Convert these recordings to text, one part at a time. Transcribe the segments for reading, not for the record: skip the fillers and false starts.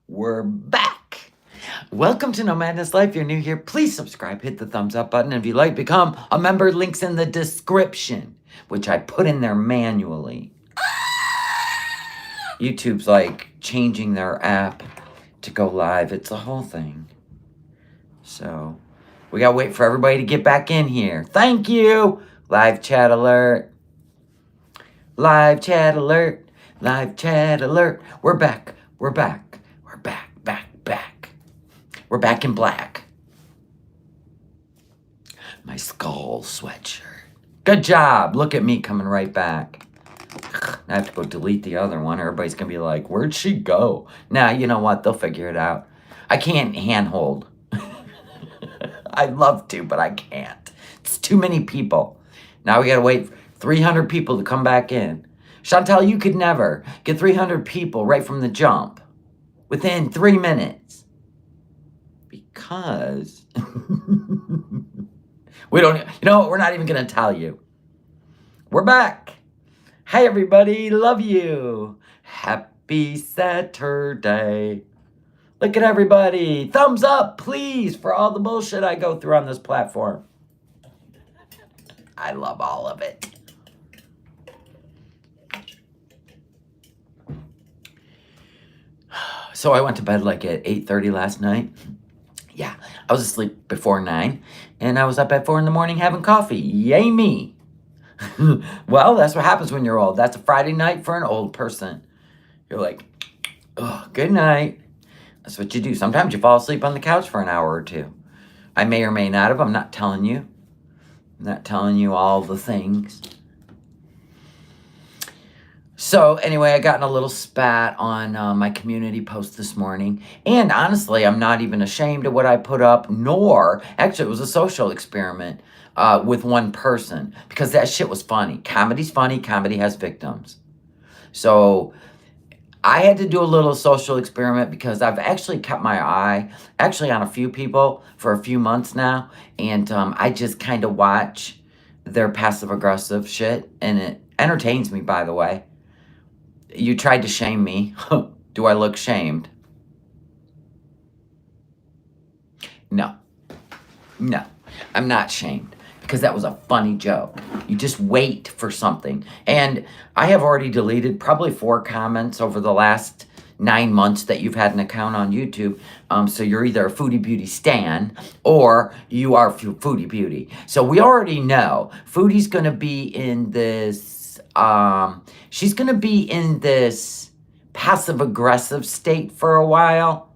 We're back. Welcome to No Madness Life. If you're new here, please subscribe, hit the thumbs up button. If you like, become a member. Links in the description, which I put in there manually. YouTube's like changing their app to go live. It's a whole thing. So we gotta wait for everybody to get back in here. Thank you. Live chat alert. Live chat alert. Live chat alert. We're back. We're back. We're back. Back. We're back in black. My skull sweatshirt. Good job. Look at me coming right back. I have to go delete the other one. Everybody's going to be like, where'd she go? Nah, you know what? They'll figure it out. I can't handhold. I'd love to, but I can't. It's too many people. Now we got to wait 300 people to come back in. Chantal, you could never get 300 people right from the jump within 3 minutes. Because we don't, we're not even going to tell you. We're back. Hi, everybody. Love you. Happy Saturday. Look at everybody. Thumbs up, please, for all the bullshit I go through on this platform. I love all of it. So I went to bed like at 8:30 last night. Yeah, I was asleep before 9, and I was up at 4 in the morning having coffee. Yay me. Well, that's what happens when you're old. That's a Friday night for an old person. You're like, oh, good night. That's what you do. Sometimes you fall asleep on the couch for an hour or two. I may or may not have. I'm not telling you. I'm not telling you all the things. So anyway, I got in a little spat on my community post this morning. And honestly, I'm not even ashamed of what I put up, nor, actually, it was a social experiment with one person. Because that shit was funny. Comedy's funny. Comedy has victims. So I had to do a little social experiment because I've actually kept my eye, on a few people for a few months now. And I just kind of watch their passive-aggressive shit. And it entertains me, by the way. You tried to shame me. Do I look shamed? No. I'm not shamed because that was a funny joke. You just wait for something. And I have already deleted probably 4 comments over the last 9 months that you've had an account on YouTube. So you're either a Foodie Beauty stan or you are Foodie Beauty. So we already know Foodie's going to be in this she's going to be in this passive-aggressive state for a while,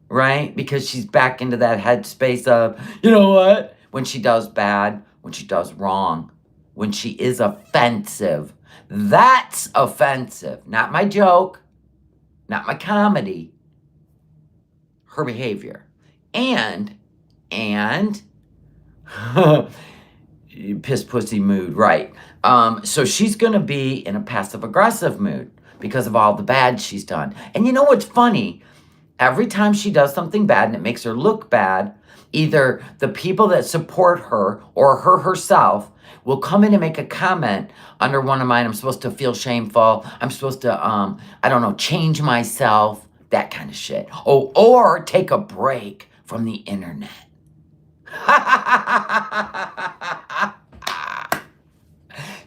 right? Because she's back into that headspace of, you know what? When she does bad, when she does wrong, when she is offensive. That's offensive. Not my joke, not my comedy, her behavior. And piss pussy mood, right? So she's going to be in a passive-aggressive mood because of all the bad she's done. And you know what's funny? Every time she does something bad and it makes her look bad, either the people that support her or her herself will come in and make a comment under one of mine. I'm supposed to feel shameful. I'm supposed to, I don't know, change myself, that kind of shit. Oh, or take a break from the internet.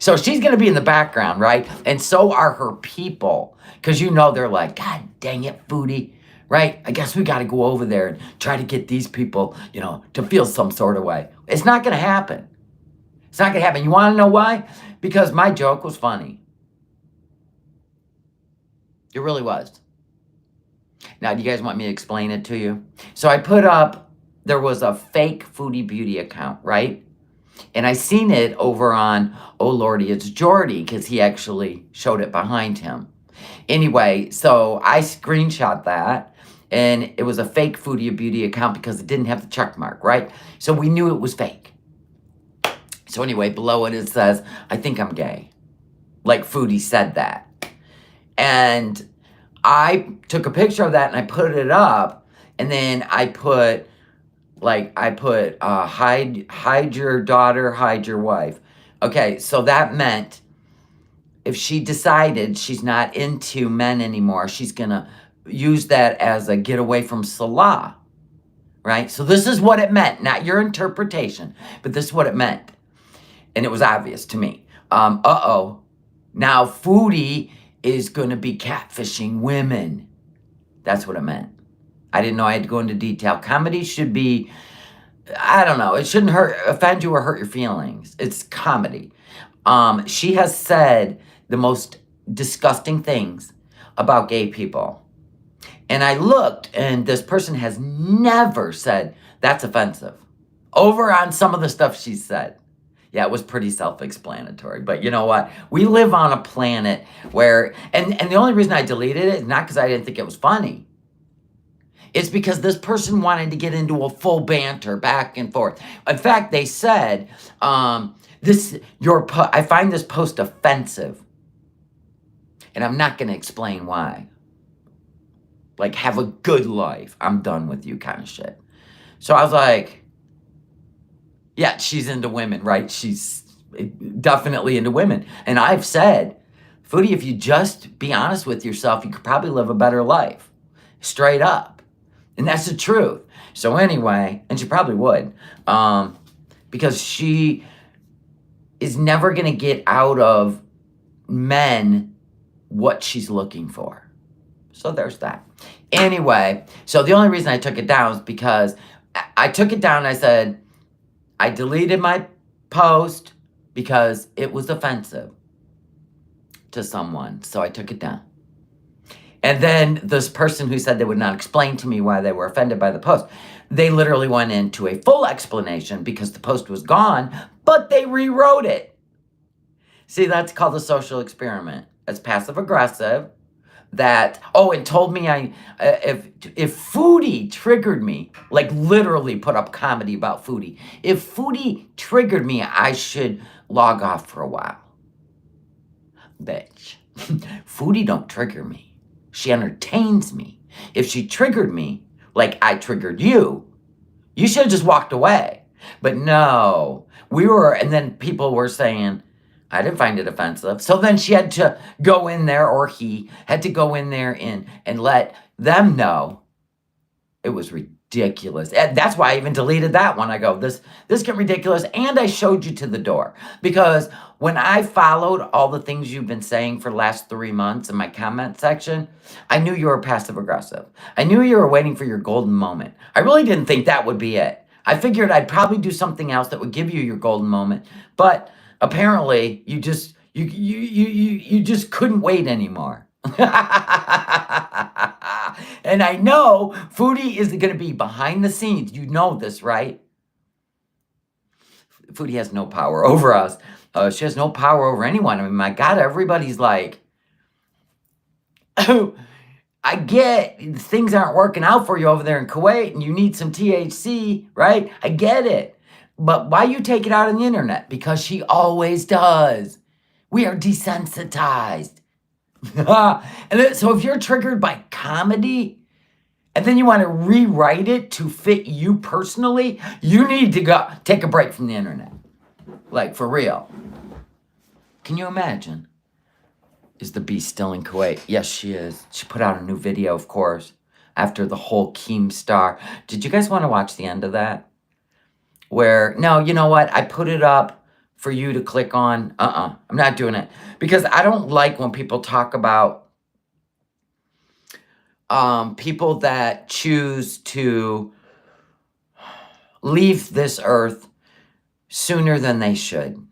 So she's going to be in the background, right? And so are her people. Because they're like, God dang it, Foodie. Right? I guess we got to go over there and try to get these people, to feel some sort of way. It's not going to happen. It's not going to happen. You want to know why? Because my joke was funny. It really was. Now, do you guys want me to explain it to you? So I put up, there was a fake Foodie Beauty account, right? And I seen it over on, oh lordy, it's Jordy, because he actually showed it behind him. Anyway, so I screenshot that, and it was a fake Foodie Beauty account because it didn't have the check mark, right? So we knew it was fake. So anyway, below it says, I think I'm gay. Like Foodie said that. And I took a picture of that and I put it up, and then I put hide your daughter, hide your wife. Okay, so that meant if she decided she's not into men anymore, she's gonna used that as a get away from Salah, right? So this is what it meant, not your interpretation, but this is what it meant. And it was obvious to me. Now Foodie is going to be catfishing women. That's what it meant. I didn't know I had to go into detail. Comedy should be, I don't know, it shouldn't offend you or hurt your feelings. It's comedy. She has said the most disgusting things about gay people. And I looked, and this person has never said, that's offensive. Over on some of the stuff she said. Yeah, it was pretty self-explanatory. But you know what? We live on a planet where, and the only reason I deleted it is not because I didn't think it was funny. It's because this person wanted to get into a full banter back and forth. In fact, they said, I find this post offensive. And I'm not going to explain why. Like, have a good life. I'm done with you kind of shit. So I was like, yeah, she's into women, right? She's definitely into women. And I've said, Foodie, if you just be honest with yourself, you could probably live a better life. Straight up. And that's the truth. So anyway, and she probably would. Because she is never going to get out of men what she's looking for. So there's that. Anyway, so the only reason I took it down is because I took it down. I said, I deleted my post because it was offensive to someone. So I took it down. And then this person who said they would not explain to me why they were offended by the post, they literally went into a full explanation because the post was gone, but they rewrote it. See, that's called a social experiment. It's passive aggressive. And told me if Foodie triggered me, like literally put up comedy about Foodie. If Foodie triggered me, I should log off for a while. Bitch. Foodie don't trigger me. She entertains me. If she triggered me, like I triggered you, you should have just walked away. But no, and then people were saying, I didn't find it offensive. So then she had to go in there, or he had to go in there and let them know it was ridiculous. And that's why I even deleted that one. I go, this get ridiculous. And I showed you to the door. Because when I followed all the things you've been saying for the last 3 months in my comment section, I knew you were passive aggressive. I knew you were waiting for your golden moment. I really didn't think that would be it. I figured I'd probably do something else that would give you your golden moment. But apparently, you just couldn't wait anymore. And I know Foodie is going to be behind the scenes. You know this, right? Foodie has no power over us. She has no power over anyone. I mean, my God, everybody's like, oh, I get things aren't working out for you over there in Kuwait and you need some THC, right? I get it. But why you take it out on the internet? Because she always does. We are desensitized. So if you're triggered by comedy and then you want to rewrite it to fit you personally, you need to go take a break from the internet. Like, for real. Can you imagine? Is the beast still in Kuwait? Yes, she is. She put out a new video, of course, after the whole Keemstar. Did you guys want to watch the end of that? No, you know what? I put it up for you to click on. I'm not doing it. Because I don't like when people talk about people that choose to leave this earth sooner than they should.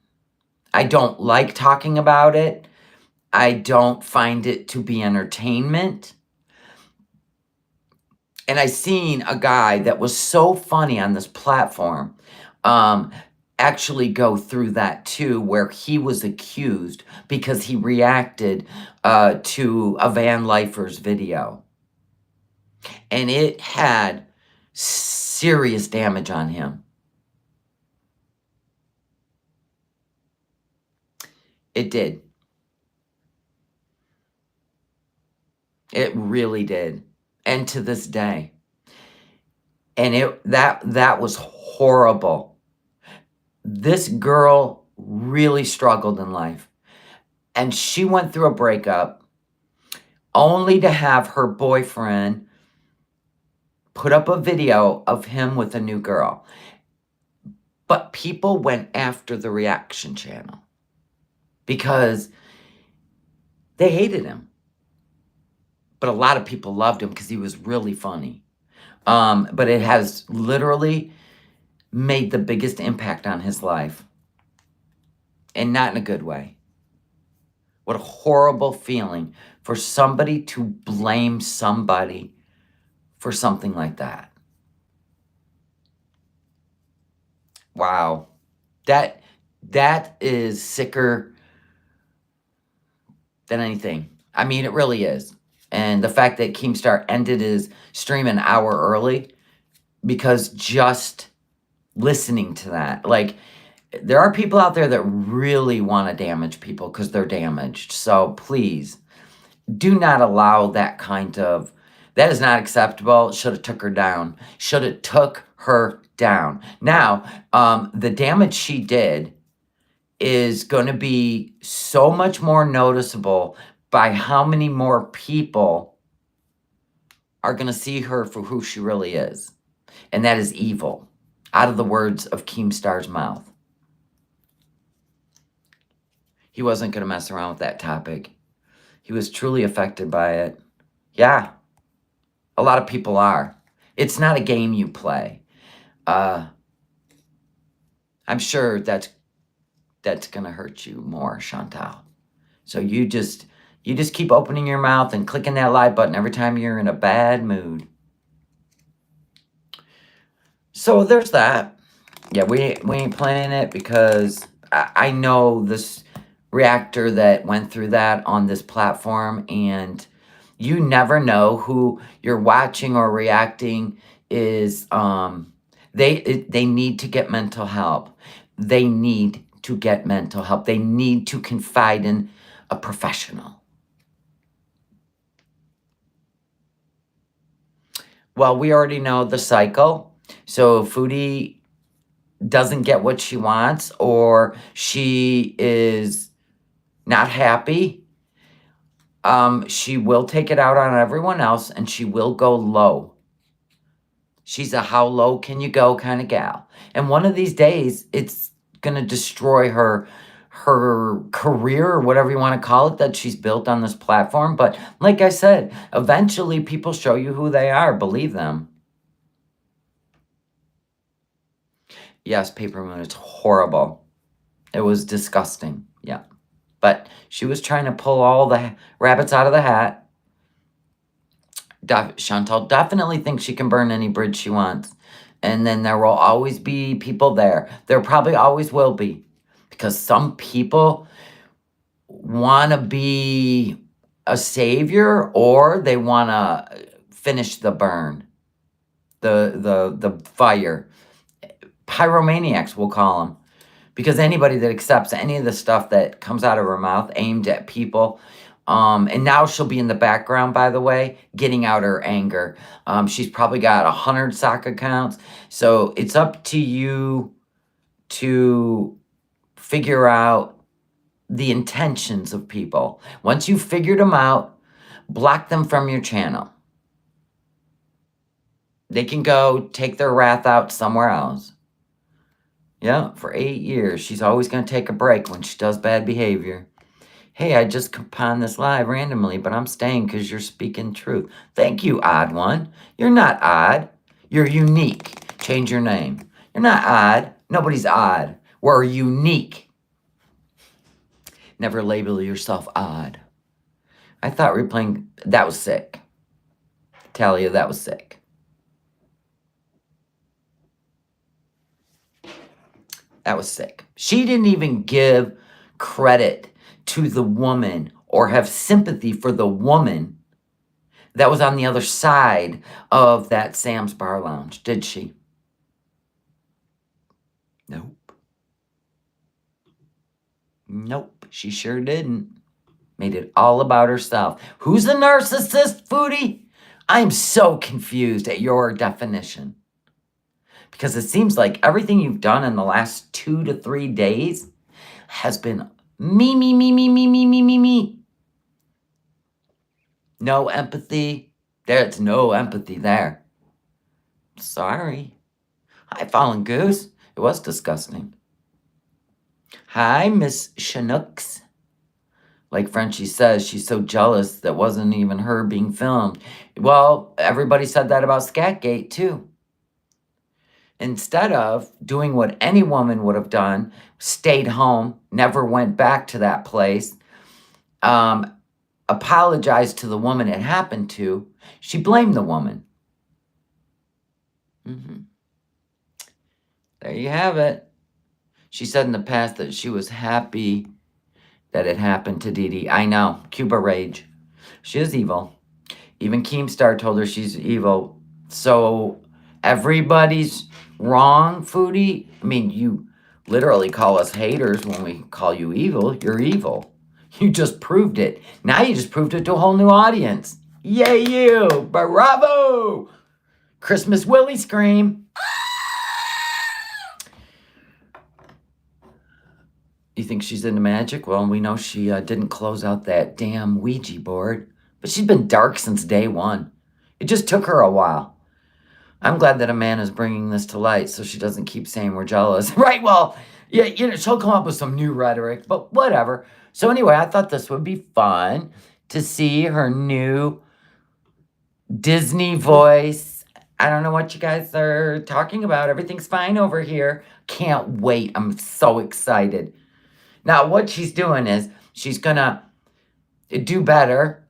I don't like talking about it. I don't find it to be entertainment. And I seen a guy that was so funny on this platform actually go through that too, where he was accused because he reacted to a van lifer's video. And it had serious damage on him. It did. It really did. And to this day. And that was horrible. This girl really struggled in life. And she went through a breakup only to have her boyfriend put up a video of him with a new girl. But people went after the reaction channel because they hated him. But a lot of people loved him because he was really funny. But it has literally made the biggest impact on his life. And not in a good way. What a horrible feeling for somebody to blame somebody for something like that. Wow. That is sicker than anything. I mean, it really is. And the fact that Keemstar ended his stream an hour early because just listening to that, like, there are people out there that really want to damage people because they're damaged. So please do not allow that kind of, that is not acceptable. Should have took her down. Should have took her down. Now, the damage she did is going to be so much more noticeable by how many more people are going to see her for who she really is. And that is evil, out of the words of Keemstar's mouth. He wasn't going to mess around with that topic. He was truly affected by it. Yeah, a lot of people are. It's not a game you play. I'm sure that's going to hurt you more, Chantal. So you just keep opening your mouth and clicking that like button every time you're in a bad mood. So there's that. Yeah, we ain't playing it because I know this reactor that went through that on this platform, and you never know who you're watching or reacting is. They need to get mental help. They need to get mental help. They need to confide in a professional. Well, we already know the cycle. So Foodie doesn't get what she wants, or she is not happy, she will take it out on everyone else, and she will go low. She's a how low can you go kind of gal. And one of these days, it's going to destroy her career, or whatever you want to call it, that she's built on this platform. But like I said, eventually people show you who they are. Believe them. Yes, Paper Moon, it's horrible. It was disgusting. Yeah. But she was trying to pull all the rabbits out of the hat. Chantal definitely thinks she can burn any bridge she wants. And then there will always be people there. There probably always will be. Because some people want to be a savior, or they want to finish the burn. The fire. Pyromaniacs, we'll call them. Because anybody that accepts any of the stuff that comes out of her mouth aimed at people, and now she'll be in the background, by the way, getting out her anger. She's probably got 100 sock accounts. So it's up to you to figure out the intentions of people. Once you've figured them out, block them from your channel. They can go take their wrath out somewhere else. Yeah, for 8 years. She's always going to take a break when she does bad behavior. Hey, I just pawned this live randomly, but I'm staying because you're speaking truth. Thank you, odd one. You're not odd. You're unique. Change your name. You're not odd. Nobody's odd. We're unique. Never label yourself odd. I thought we were playing... That was sick. Talia, that was sick. That was sick. She didn't even give credit to the woman or have sympathy for the woman that was on the other side of that Sam's Bar Lounge, did she? Nope. Nope, she sure didn't. Made it all about herself. Who's the narcissist, Foodie? I'm so confused at your definition. Because it seems like everything you've done in the last 2 to 3 days has been me. No empathy. There's no empathy there. Sorry. Hi, Fallen Goose. It was disgusting. Hi, Miss Chinooks. Like Frenchie says, she's so jealous that wasn't even her being filmed. Well, everybody said that about Scatgate, too. Instead of doing what any woman would have done, stayed home, never went back to that place, apologized to the woman it happened to, she blamed the woman. There you have it. She said in the past that she was happy that it happened to Dee Dee. I know, Cuba Rage. She is evil. Even Keemstar told her she's evil. So everybody's wrong, Foodie. I mean, you literally call us haters when we call you evil. You're evil. You just proved it. Now you just proved it to a whole new audience. Yay, you! Bravo! Christmas Willie scream. You think she's into magic? Well, we know she didn't close out that damn Ouija board. But she's been dark since day one. It just took her a while. I'm glad that Amanda's bringing this to light so she doesn't keep saying we're jealous. Right, well, yeah, she'll come up with some new rhetoric, but whatever. So anyway, I thought this would be fun to see her new Disney voice. I don't know what you guys are talking about. Everything's fine over here. Can't wait. I'm so excited. Now, what she's doing is she's going to do better.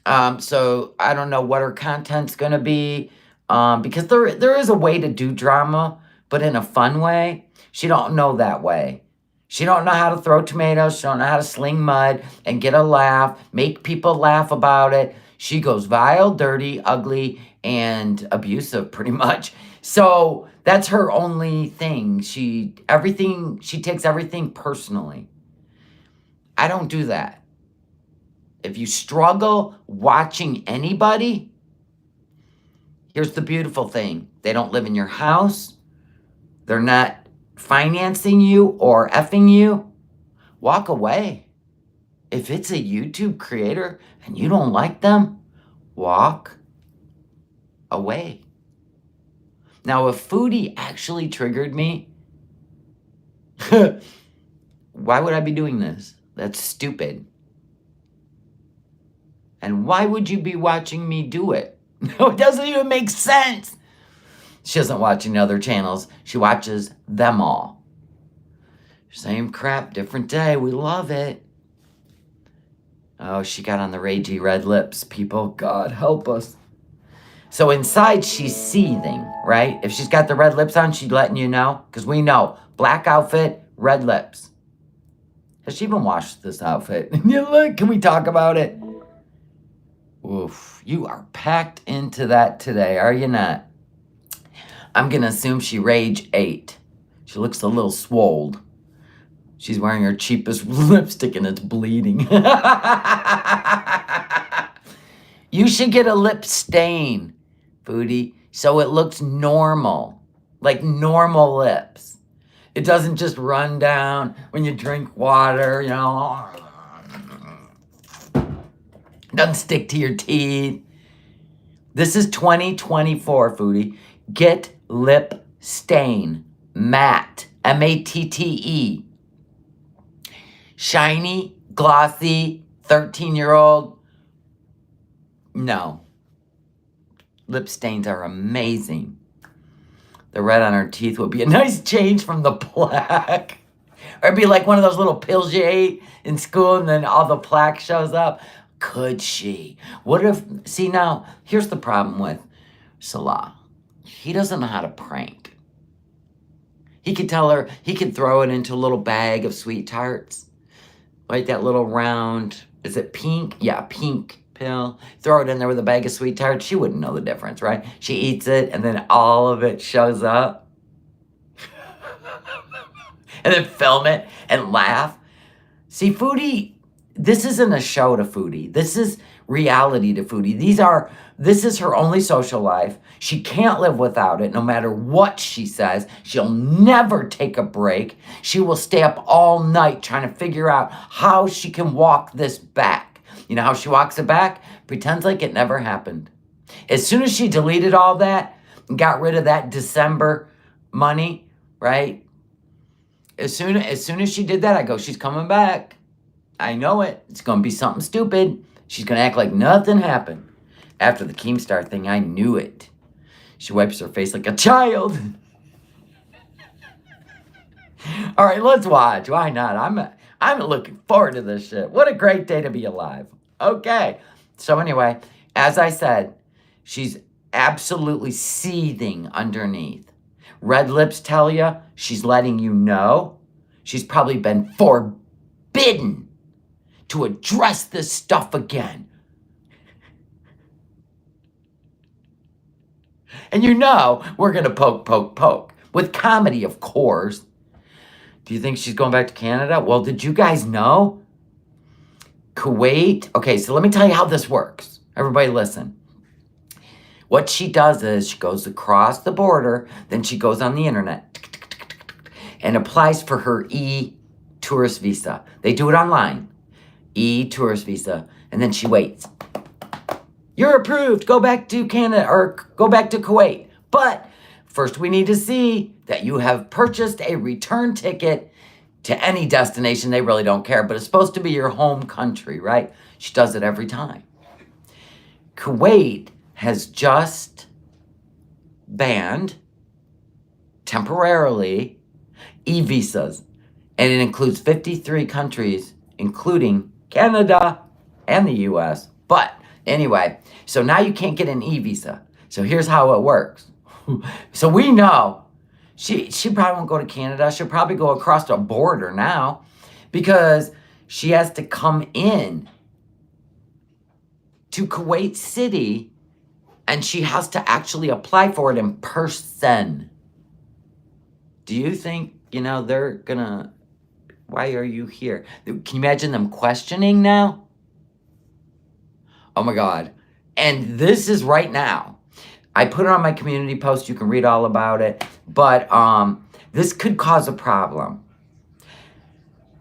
So I don't know what her content's going to be. Because there is a way to do drama, but in a fun way. She don't know that way. She don't know how to throw tomatoes. She don't know how to sling mud and get a laugh, make people laugh about it. She goes vile, dirty, ugly, and abusive pretty much. So that's her only thing. She takes everything personally. I don't do that. If you struggle watching anybody, here's the beautiful thing. They don't live in your house. They're not financing you or effing you. Walk away. If it's a YouTube creator and you don't like them, walk away. Now, if Foodie actually triggered me, why would I be doing this? That's stupid. And why would you be watching me do it? No, it doesn't even make sense. She doesn't watch any other channels. She watches them all. Same crap, different day. We love it. Oh, she got on the ragey red lips. People, God help us. So inside, she's seething, right? If she's got the red lips on, she's letting you know. Because we know, black outfit, red lips. Has she even washed this outfit? Look, can we talk about it? Oof, you are packed into that today, are you not? I'm going to assume she rage ate. She looks a little swolled. She's wearing her cheapest lipstick and it's bleeding. You should get a lip stain, Foodie, so it looks normal. Like normal lips. It doesn't just run down when you drink water, you know. Doesn't stick to your teeth. This is 2024, Foodie. Get lip stain. Matte. M-A-T-T-E. Shiny, glossy, 13-year-old. No. Lip stains are amazing. The red on her teeth would be a nice change from the black. Or it'd be like one of those little pills you ate in school and then all the plaque shows up. Could she? What if... See, now, here's the problem with Salah. He doesn't know how to prank. He could tell her... He could throw it into a little bag of sweet tarts. Like that little round... Is it pink? Yeah, pink pill. Throw it in there with a bag of sweet tarts. She wouldn't know the difference, right? She eats it, and then all of it shows up. And then film it and laugh. See, Foodie... This isn't a show to Foodie. This is reality to Foodie. This is her only social life. She can't live without it, no matter what she says. She'll never take a break. She will stay up all night trying to figure out how she can walk this back. You know how she walks it back? Pretends like it never happened. As soon as she deleted all that and got rid of that December money, right? As soon as she did that, I go, she's coming back. I know it. It's going to be something stupid. She's going to act like nothing happened. After the Keemstar thing, I knew it. She wipes her face like a child. All right, let's watch. Why not? I'm looking forward to this shit. What a great day to be alive. Okay. So anyway, as I said, she's absolutely seething underneath. Red lips tell you she's letting you know she's probably been forbidden to address this stuff again. And you know we're going to poke. With comedy, of course. Do you think she's going back to Canada? Well, did you guys know? Kuwait. Okay, so let me tell you how this works. Everybody listen. What she does is she goes across the border, then she goes on the internet and applies for her e-tourist visa. They do it online. E-tourist visa. And then she waits. You're approved. Go back to Canada or go back to Kuwait. But first we need to see that you have purchased a return ticket to any destination. They really don't care, but it's supposed to be your home country, right? She does it every time. Kuwait has just banned temporarily e-visas, and it includes 53 countries, including Canada and the US. But anyway, so now you can't get an e-visa. So here's how it works. So we know she probably won't go to Canada. She'll probably go across the border now because she has to come in to Kuwait City and she has to actually apply for it in person. Do you think, they're gonna, why are you here? Can you imagine them questioning now? Oh my God. And this is right now. I put it on my community post. You can read all about it. But this could cause a problem.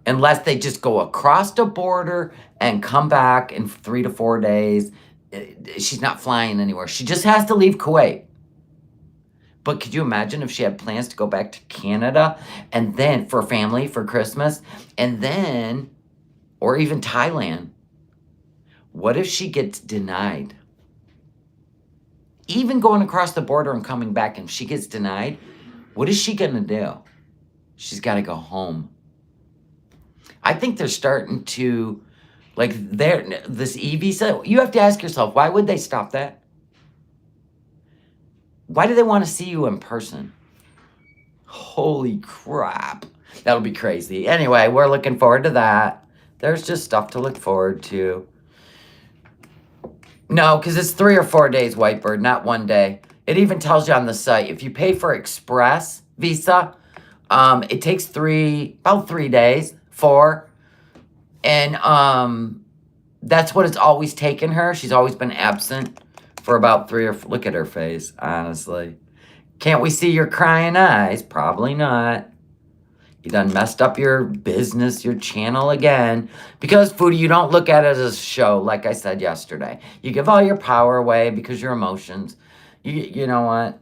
Unless they just go across the border and come back in 3 to 4 days. She's not flying anywhere. She just has to leave Kuwait. But could you imagine if she had plans to go back to Canada and then for family, for Christmas, and then, or even Thailand? What if she gets denied? Even going across the border and coming back, and she gets denied, what is she going to do? She's got to go home. I think they're starting to, this e-visa, you have to ask yourself, why would they stop that? Why do they want to see you in person? Holy crap. That'll be crazy. Anyway, we're looking forward to that. There's just stuff to look forward to. No, because it's 3 or 4 days, Whitebird, not 1 day. It even tells you on the site, if you pay for Express Visa, it takes about 3 days, 4. And that's what it's always taken her. She's always been absent for about 3 or 4. Look at her face, honestly. Can't we see your crying eyes? Probably not. You done messed up your business, your channel again. Because, Foodie, you don't look at it as a show, like I said yesterday. You give all your power away because your emotions. You know what?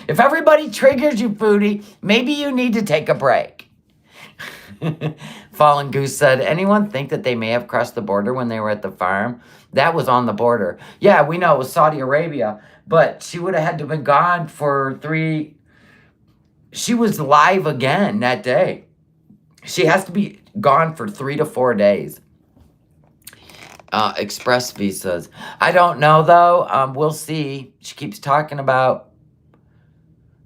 If everybody triggers you, Foodie, maybe you need to take a break. Fallen Goose said, anyone think that they may have crossed the border when they were at the farm? That was on the border. Yeah, we know it was Saudi Arabia, but she would have had to have been gone for 3... She was live again that day. She has to be gone for 3 to 4 days. Express visas. I don't know, though. We'll see. She keeps talking about...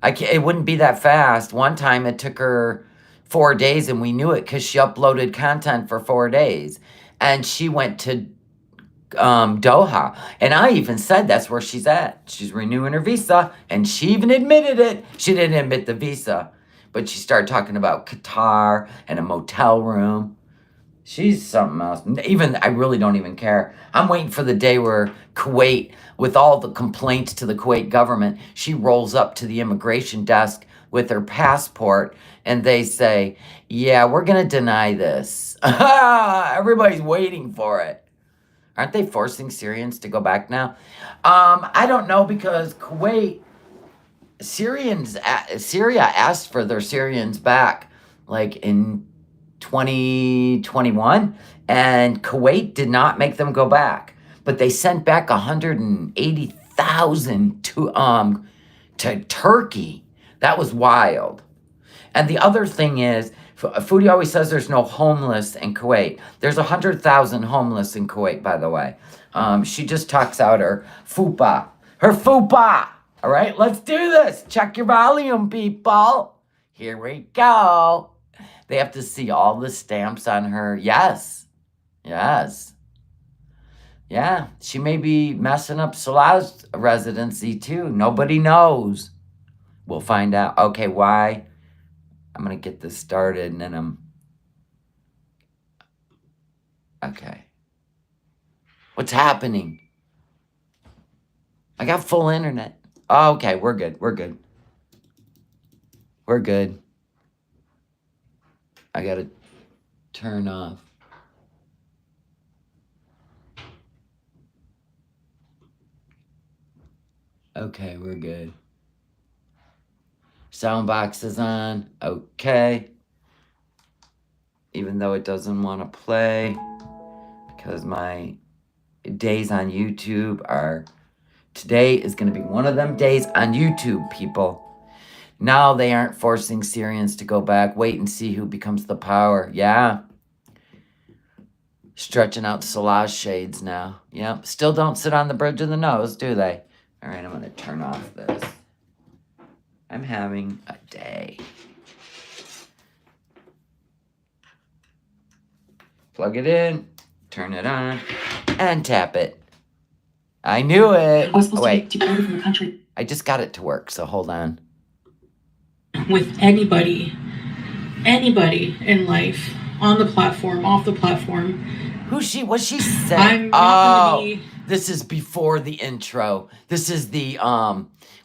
it wouldn't be that fast. One time it took her 4 days, and we knew it because she uploaded content for 4 days. And she went to Doha. And I even said that's where she's at. She's renewing her visa. And she even admitted it. She didn't admit the visa. But she started talking about Qatar and a motel room. She's something else. I really don't even care. I'm waiting for the day where Kuwait, with all the complaints to the Kuwait government, she rolls up to the immigration desk with her passport and they say, yeah, we're going to deny this. Everybody's waiting for it. Aren't they forcing Syrians to go back now? I don't know because Kuwait, Syria asked for their Syrians back like in 2021, and Kuwait did not make them go back, but they sent back 180,000 to Turkey. That was wild. And the other thing is, Foodie always says there's no homeless in Kuwait. There's 100,000 homeless in Kuwait, by the way. She just talks out her fupa. Her fupa! All right, let's do this. Check your volume, people. Here we go. They have to see all the stamps on her. Yes. Yes. Yeah, she may be messing up Salah's residency, too. Nobody knows. We'll find out. Okay, why? I'm going to get this started, and then okay. What's happening? I got full internet. Oh, okay, we're good. We're good. We're good. I got to turn off. Okay, we're good. Sound box is on. Okay. Even though it doesn't want to play because my days on YouTube are... Today is going to be one of them days on YouTube, people. Now they aren't forcing Syrians to go back. Wait and see who becomes the power. Yeah. Stretching out Salah's shades now. Yep. Still don't sit on the bridge of the nose, do they? All right, I'm going to turn off this. I'm having a day. Plug it in, turn it on, and tap it. I knew it. I was supposed to be deported from the country. I just got it to work, so hold on. With anybody in life, on the platform, off the platform. What she said? I'm not gonna be... This is before the intro. This is the,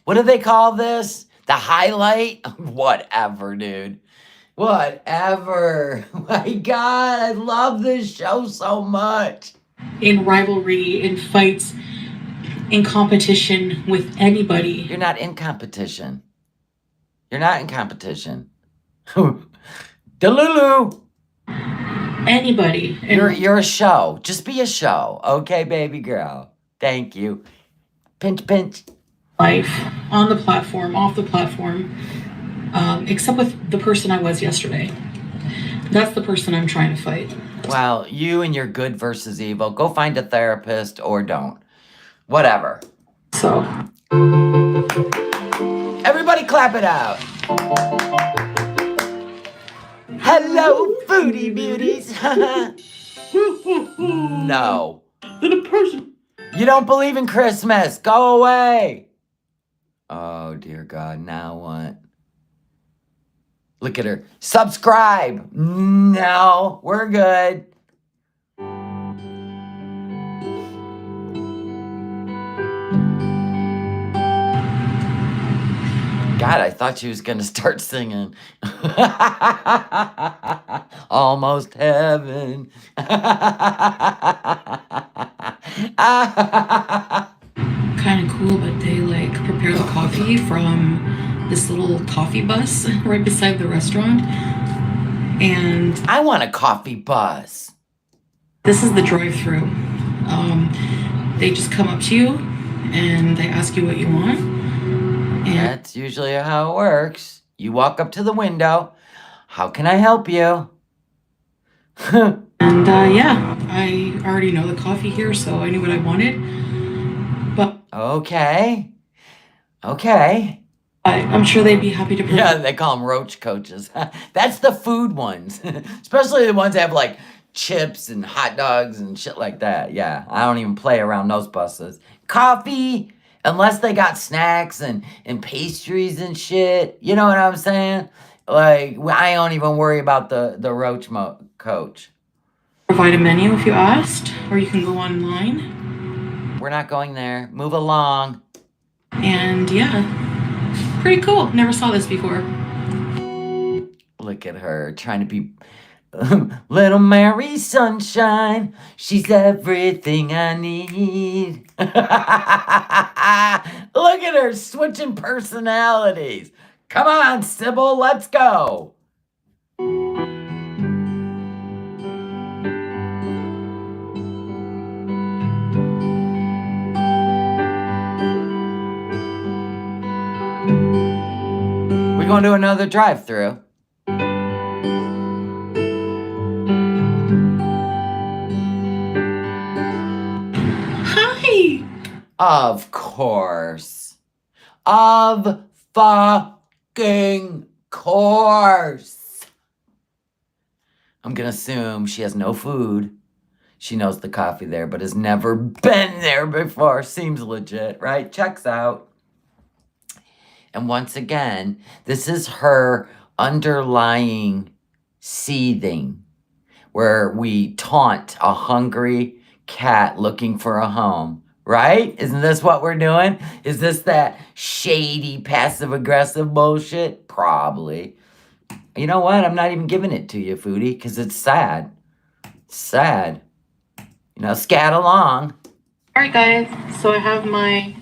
what do they call this? The highlight? Whatever, dude. Whatever. My God, I love this show so much. In rivalry, in fights, in competition with anybody. You're not in competition. You're not in competition. Delulu. Anybody. You're a show. Just be a show. Okay, baby girl. Thank you. Pinch, pinch. Life, on the platform, off the platform, except with the person I was yesterday. That's the person I'm trying to fight. Well, you and your good versus evil. Go find a therapist or don't. Whatever. So. Everybody clap it out. Hello, foodie beauties. No. Then a person. You don't believe in Christmas. Go away. Oh, dear God. Now what? Look at her. Subscribe. No, we're good. God, I thought she was going to start singing. Almost heaven. Kind of cool, but they like prepare the coffee from this little coffee bus right beside the restaurant. And I want a coffee bus. This is the drive-thru. They just come up to you and they ask you what you want. And that's usually how it works. You walk up to the window. How can I help you? And yeah, I already know the coffee here, so I knew what I wanted. But okay. I'm sure they'd be happy to. Yeah, they call them roach coaches. That's the food ones, especially the ones that have like chips and hot dogs and shit like that. Yeah, I don't even play around those buses. Coffee, unless they got snacks and pastries and shit. You know what I'm saying? Like, I don't even worry about the roach coach. Provide a menu if you asked, or you can go online. We're not going there. Move along. And yeah, pretty cool. Never saw this before. Look at her trying to be Little Mary Sunshine, she's everything I need. Look at her switching personalities. Come on, Sybil, let's go. We're going to another drive-thru. Hi. Of course. Of fucking course. I'm gonna assume she has no food. She knows the coffee there, but has never been there before. Seems legit, right? Checks out. And once again, this is her underlying seething, where we taunt a hungry cat looking for a home, right? Isn't this what we're doing? Is this that shady, passive-aggressive bullshit? Probably. You know what? I'm not even giving it to you, Foodie, because it's sad. It's sad. You know, scat along. All right, guys. So I have my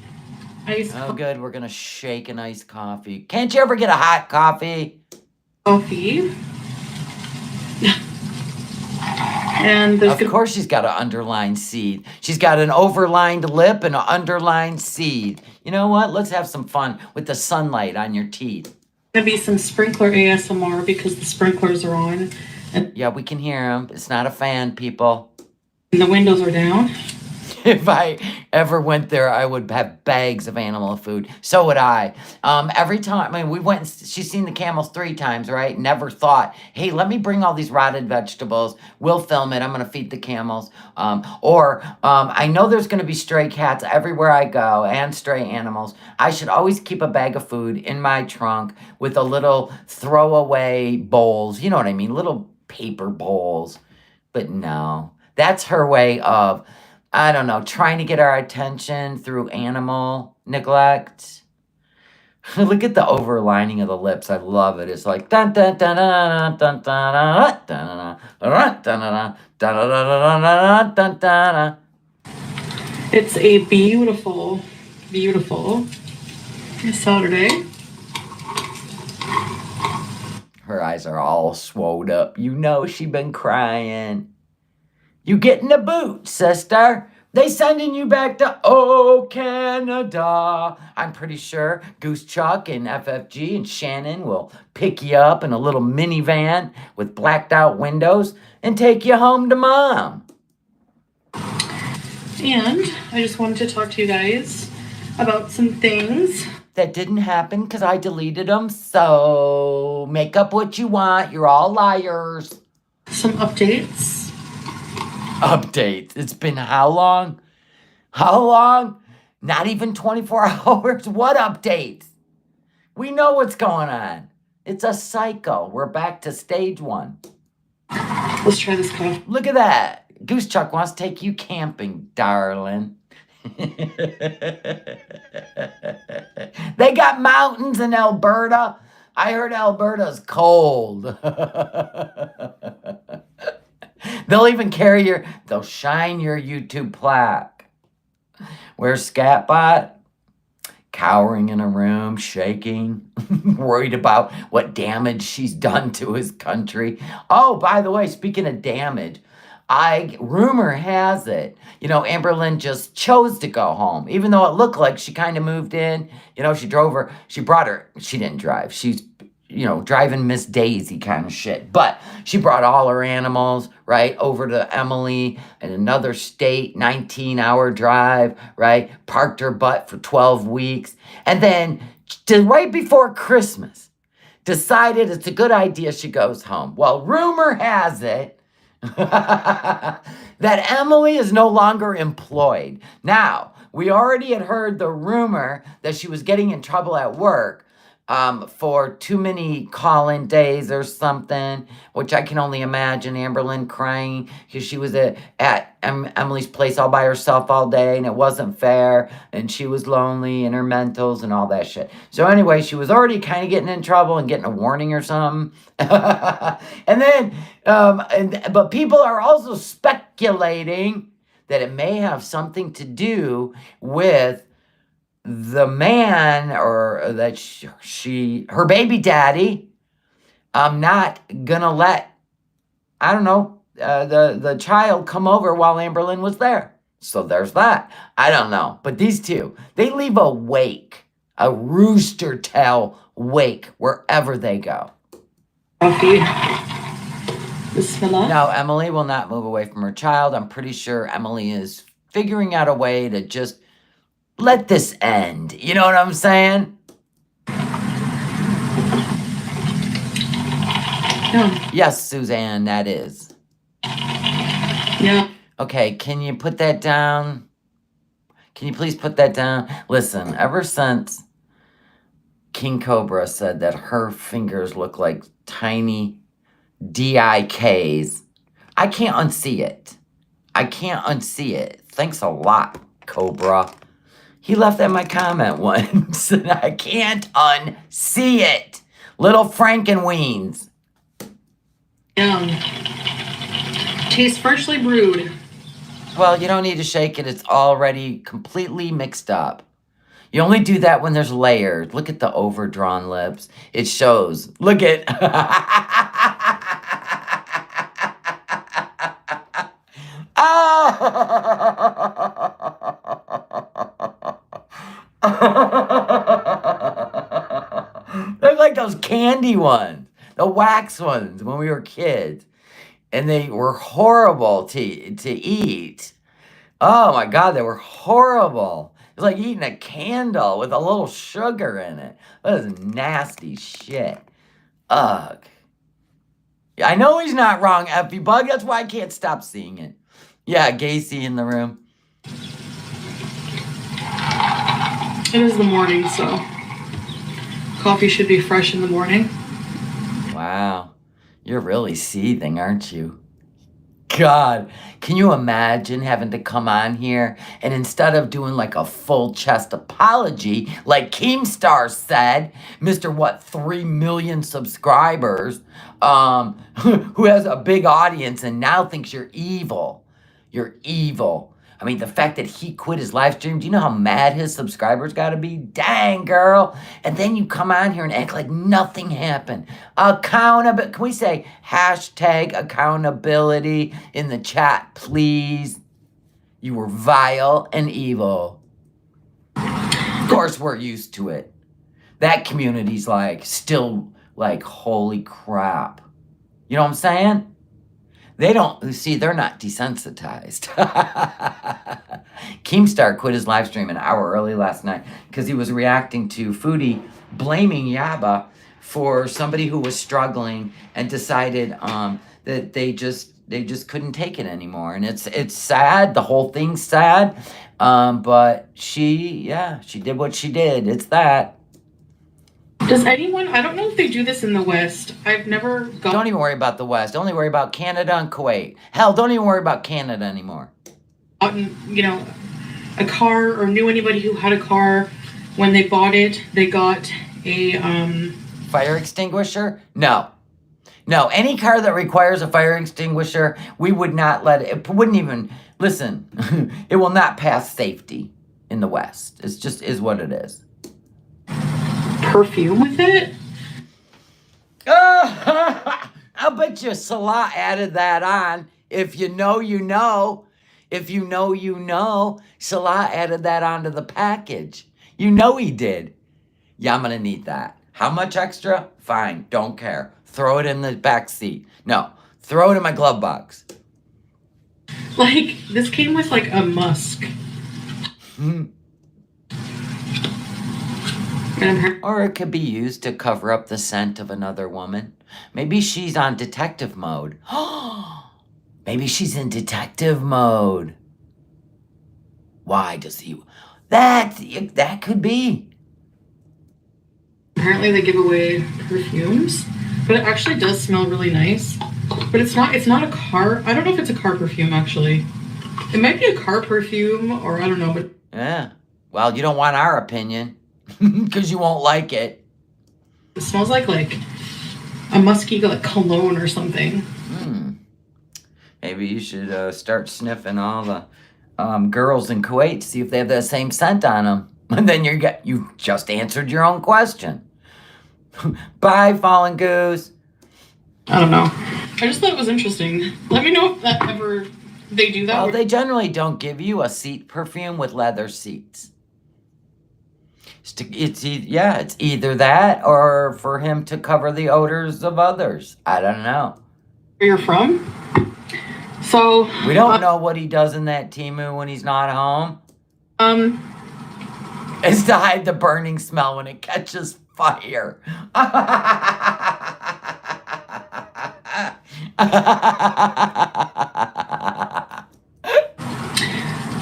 iced Oh, good. We're going to shake an iced coffee. Can't you ever get a hot coffee? coffee. And there's Of course she's got an underlined seed. She's got an overlined lip and an underlined seed. You know what? Let's have some fun with the sunlight on your teeth. gonna be some sprinkler ASMR because the sprinklers are on and Yeah, we can hear them. It's not a fan, people. the windows are down. If I ever went there, I would have bags of animal food. So would I. Every time, I mean, we went, she's seen the camels 3 times, right? Never thought, hey, let me bring all these rotted vegetables. We'll film it. I'm going to feed the camels. I know there's going to be stray cats everywhere I go and stray animals. I should always keep a bag of food in my trunk with a little throwaway bowls. You know what I mean? Little paper bowls. But no, that's her way of, I don't know, trying to get our attention through animal neglect. Look at the overlining of the lips. I love it. It's like dun dun dun dun dun dun dun dun dun dun dun dun dun. It's a beautiful, beautiful Saturday. Her eyes are all swelled up. You know she been crying. You get in the boot, sister. They sending you back to Canada. I'm pretty sure Goose Chuck and FFG and Shannon will pick you up in a little minivan with blacked out windows and take you home to mom. And I just wanted to talk to you guys about some things. That didn't happen because I deleted them. So make up what you want. You're all liars. Some updates. Updates. It's been how long? How long? Not even 24 hours? What updates? We know what's going on. It's a cycle. We're back to stage 1. Let's try this coffee. Look at that. Goose Chuck wants to take you camping, darling. They got mountains in Alberta. I heard Alberta's cold. They'll even they'll shine your YouTube plaque. Where's Scatbot? Cowering in a room, shaking, worried about what damage she's done to his country. Oh, by the way, speaking of damage, rumor has it, Amberlynn just chose to go home, even though it looked like she kind of moved in. She didn't drive. She's driving Miss Daisy kind of shit. But she brought all her animals, right, over to Emily in another state, 19-hour drive, right? Parked her butt for 12 weeks. And then right before Christmas, decided it's a good idea she goes home. Well, rumor has it that Emily is no longer employed. Now, we already had heard the rumor that she was getting in trouble at work. for too many call-in days or something, which I can only imagine Amberlynn crying because she was at Emily's place all by herself all day and it wasn't fair and she was lonely and her mentals and all that shit. So anyway, she was already kind of getting in trouble and getting a warning or something. And then, but people are also speculating that it may have something to do with the man or that her baby daddy, not gonna let, I don't know, the child come over while Amberlynn was there. So there's that. I don't know. But these two, they leave a wake, a rooster tail wake wherever they go. Coffee. Bismillah. Now, Emily will not move away from her child. I'm pretty sure Emily is figuring out a way to just let this end. You know what I'm saying? Yeah. Yes, Suzanne, that is. Yeah. Okay, can you put that down? Can you please put that down? Listen, ever since King Cobra said that her fingers look like tiny DIKs, I can't unsee it. I can't unsee it. Thanks a lot, Cobra. He left that in my comment once, and I can't unsee it. Little Frankenweens. Tastes freshly brewed. Well, you don't need to shake it. It's already completely mixed up. You only do that when there's layers. Look at the overdrawn lips. It shows. Look at... They're like those candy ones, the wax ones when we were kids. And they were horrible to eat. Oh my God, they were horrible. It's like eating a candle with a little sugar in it. That is nasty shit. Ugh. I know he's not wrong, Effie Bug. That's why I can't stop seeing it. Yeah, Gacy in the room. It is the morning, so coffee should be fresh in the morning. Wow. You're really seething, aren't you? God, can you imagine having to come on here and instead of doing like a full chest apology, like Keemstar said, Mr. What, 3 million subscribers, who has a big audience and now thinks you're evil. You're evil. I mean, the fact that he quit his live stream, do you know how mad his subscribers got to be? Dang, girl. And then you come on here and act like nothing happened. Accountability. Can we say hashtag accountability in the chat, please? You were vile and evil. Of course, we're used to it. That community's like, still like, holy crap. You know what I'm saying? They don't, see, they're not desensitized. Keemstar quit his live stream an hour early last night because he was reacting to Foodie blaming Yaba for somebody who was struggling and decided that they just couldn't take it anymore. And it's sad. The whole thing's sad. But she did what she did. It's that. Does anyone, I don't know if they do this in the West. I've never gone. Don't even worry about the West. Only worry about Canada and Kuwait. Hell, don't even worry about Canada anymore. You know, a car or knew anybody who had a car. When they bought it, they got a fire extinguisher? No. Any car that requires a fire extinguisher, we would not let it. It wouldn't even, listen, it will not pass safety in the West. It's just is what it is. Perfume with it? I'll bet you Salah added that on. If you know, you know. If you know, you know. Salah added that onto the package. You know he did. Yeah, I'm going to need that. How much extra? Fine. Don't care. Throw it in the back seat. No. Throw it in my glove box. Like, this came with like a musk. Or it could be used to cover up the scent of another woman. Maybe she's on detective mode. Maybe she's in detective mode. Why does he... That could be. Apparently they give away perfumes, but it actually does smell really nice. But it's not a car. I don't know if it's a car perfume actually. It might be a car perfume or I don't know, but Yeah. Well, you don't want our opinion because you won't like it. it smells like a musky like cologne or something. Maybe you should start sniffing all the girls in Kuwait, see if they have that same scent on them. And then you just answered your own question. Bye, Fallen Goose. I don't know. I just thought it was interesting. Let me know if that ever they do that. Well, they generally don't give you a seat perfume with leather seats. It's either that or for him to cover the odors of others. I don't know. Where you're from? So we don't know what he does in that Temu when he's not home. It's to hide the burning smell when it catches fire.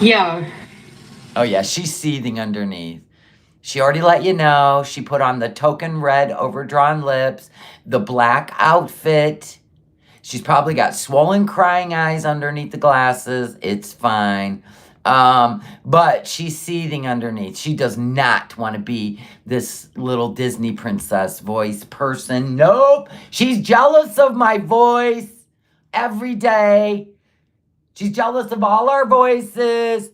Yeah. Oh yeah, she's seething underneath. She already let you know. She put on the token red overdrawn lips, the black outfit. She's probably got swollen crying eyes underneath the glasses. It's fine. But she's seething underneath. She does not want to be this little Disney princess voice person. Nope. She's jealous of my voice every day. She's jealous of all our voices.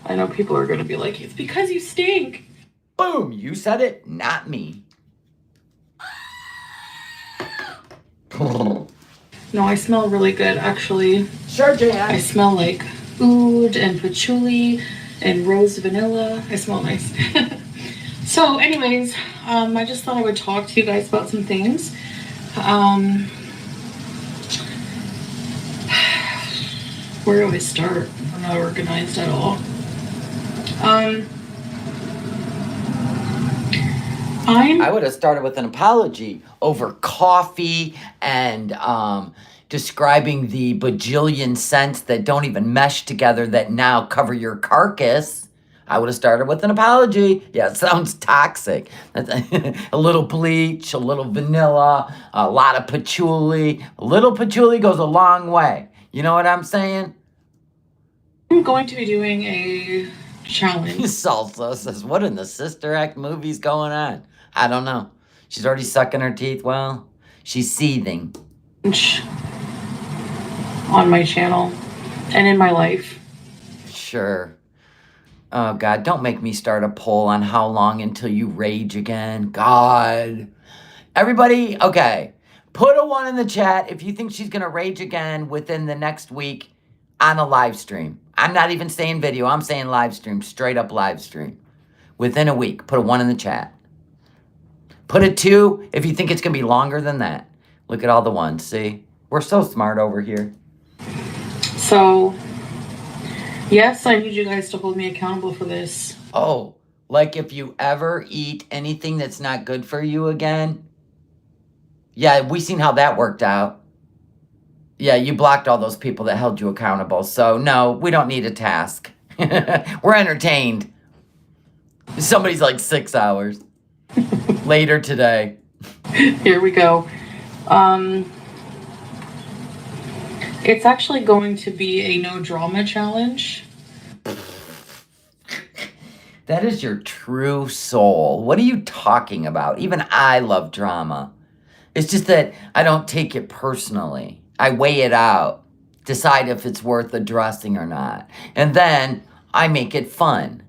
I know people are going to be like, it's because you stink. Boom. You said it, not me. No, I smell really good, actually. Sure, Jan. I smell like oud and patchouli and rose vanilla. I smell nice. So, anyways, I just thought I would talk to you guys about some things. Where do I start? I'm not organized at all. I would have started with an apology over coffee and describing the bajillion scents that don't even mesh together that now cover your carcass. I would have started with an apology. Yeah, it sounds toxic. A little bleach, a little vanilla, a lot of patchouli. A little patchouli goes a long way. You know what I'm saying? I'm going to be doing a challenge. Salsa says, what in the Sister Act movie's going on? I don't know. She's already sucking her teeth. Well, she's seething. On my channel and in my life. Sure. Oh, God, don't make me start a poll on how long until you rage again. God. Everybody, okay, put a 1 in the chat if you think she's going to rage again within the next week on a live stream. I'm not even saying video. I'm saying live stream, straight up live stream. Within a week, put a 1 in the chat. Put a 2 if you think it's going to be longer than that. Look at all the ones, see? We're so smart over here. So, yes, I need you guys to hold me accountable for this. Oh, like if you ever eat anything that's not good for you again? Yeah, we seen how that worked out. Yeah, you blocked all those people that held you accountable. So, no, we don't need a task. We're entertained. Somebody's like 6 hours. Later today. Here we go. It's actually going to be a no drama challenge. That is your true soul. What are you talking about? Even I love drama. It's just that I don't take it personally. I weigh it out, decide if it's worth addressing or not. And then I make it fun.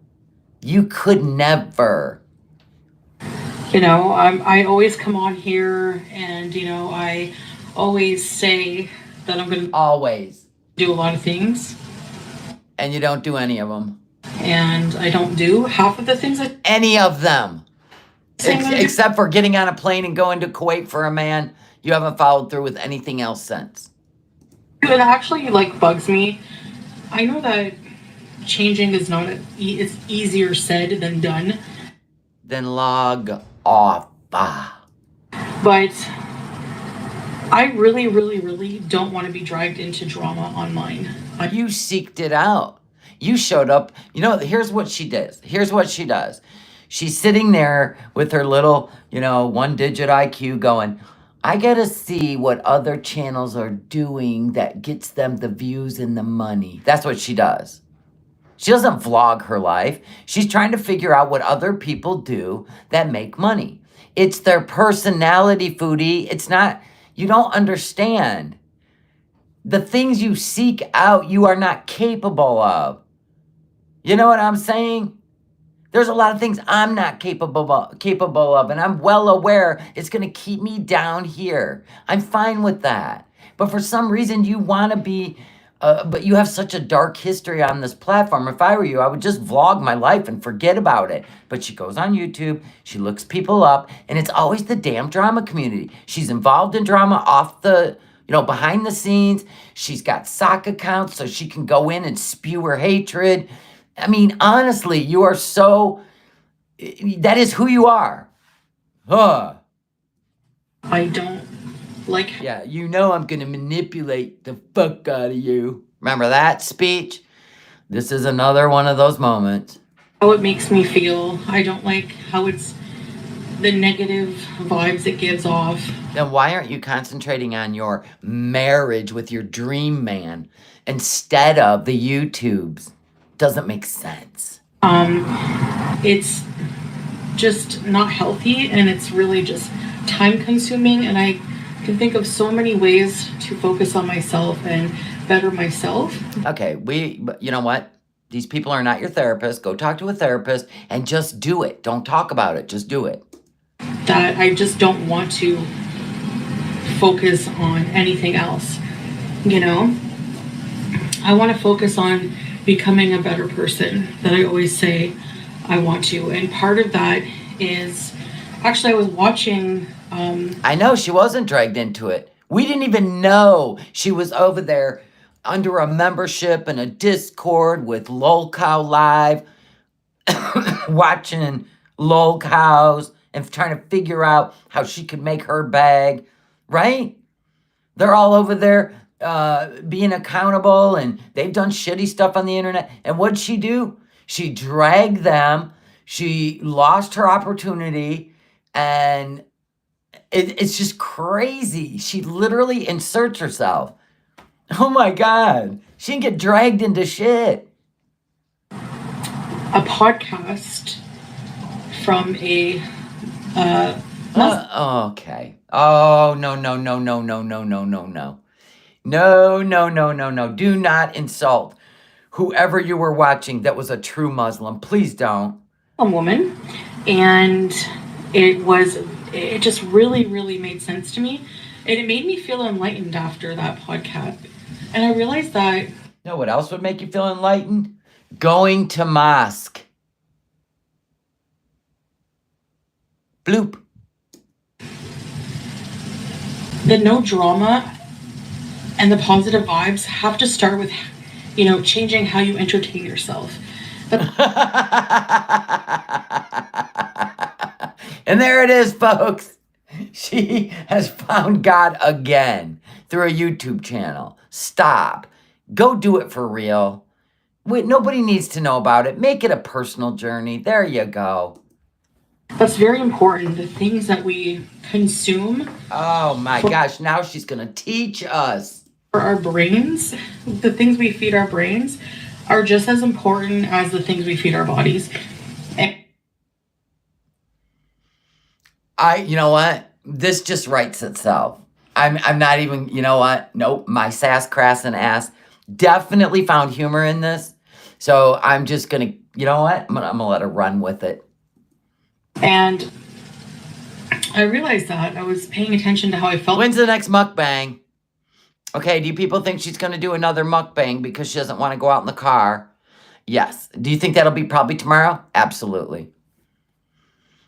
You could never. You know, I always come on here and, you know, I always say that I'm going to always do a lot of things. And you don't do any of them. And I don't do half of the things that... Any of them. Except for getting on a plane and going to Kuwait for a man. You haven't followed through with anything else since. It actually, like, bugs me. I know that changing is not... It's easier said than done. Then log off. But I really, really, really don't want to be dragged into drama online. You seeked it out. You showed up. You know, here's what she does. Here's what she does. She's sitting there with her little, 1-digit IQ going, I gotta see what other channels are doing that gets them the views and the money. That's what she does. She doesn't vlog her life. She's trying to figure out what other people do that make money. It's their personality, Foodie. It's not, you don't understand. The things you seek out, you are not capable of. You know what I'm saying? There's a lot of things I'm not capable of, and I'm well aware it's going to keep me down here. I'm fine with that. But for some reason, you want to be, but you have such a dark history on this platform. If I were you, I would just vlog my life and forget about it. But she goes on YouTube, she looks people up, and it's always the damn drama community. She's involved in drama off the, behind the scenes. She's got sock accounts so she can go in and spew her hatred. I mean, honestly, you are that is who you are. Huh. I don't like. Yeah, I'm going to manipulate the fuck out of you. Remember that speech? This is another one of those moments. How it makes me feel. I don't like how it's the negative vibes it gives off. Then why aren't you concentrating on your marriage with your dream man instead of the YouTubes? Doesn't make sense. It's just not healthy, and it's really just time consuming, and I can think of so many ways to focus on myself and better myself. Okay, you know what? These people are not your therapist. Go talk to a therapist and just do it. Don't talk about it. Just do it. That I just don't want to focus on anything else. I want to focus on becoming a better person that I always say I want to. And part of that is, actually I was watching. I know, she wasn't dragged into it. We didn't even know she was over there under a membership in a Discord with Lol Cow Live, watching Lol Cows and trying to figure out how she could make her bag, right? They're all over there being accountable, and they've done shitty stuff on the internet. And what'd she do? She dragged them. She lost her opportunity, and it's just crazy. She literally inserts herself. Oh my God. She didn't get dragged into shit. A podcast from a okay. Oh, no. No. Do not insult whoever you were watching that was a true Muslim. Please don't. A woman, and it just really, really made sense to me, and it made me feel enlightened after that podcast. And I realized that. You know what else would make you feel enlightened? Going to mosque. Bloop. The no drama and the positive vibes have to start with, changing how you entertain yourself. And there it is, folks. She has found God again through a YouTube channel. Stop. Go do it for real. Wait, nobody needs to know about it. Make it a personal journey. There you go. That's very important. The things that we consume. Oh my gosh, now she's going to teach us. For our brains, the things we feed our brains are just as important as the things we feed our bodies. You know what? This just writes itself. I'm not even, you know what? Nope. My sass, crass, and ass definitely found humor in this. So I'm just going to, you know what? I'm going to let her run with it. And I realized that I was paying attention to how I felt. When's the next mukbang? Okay, do you people think she's going to do another mukbang because she doesn't want to go out in the car? Yes. Do you think that'll be probably tomorrow? Absolutely.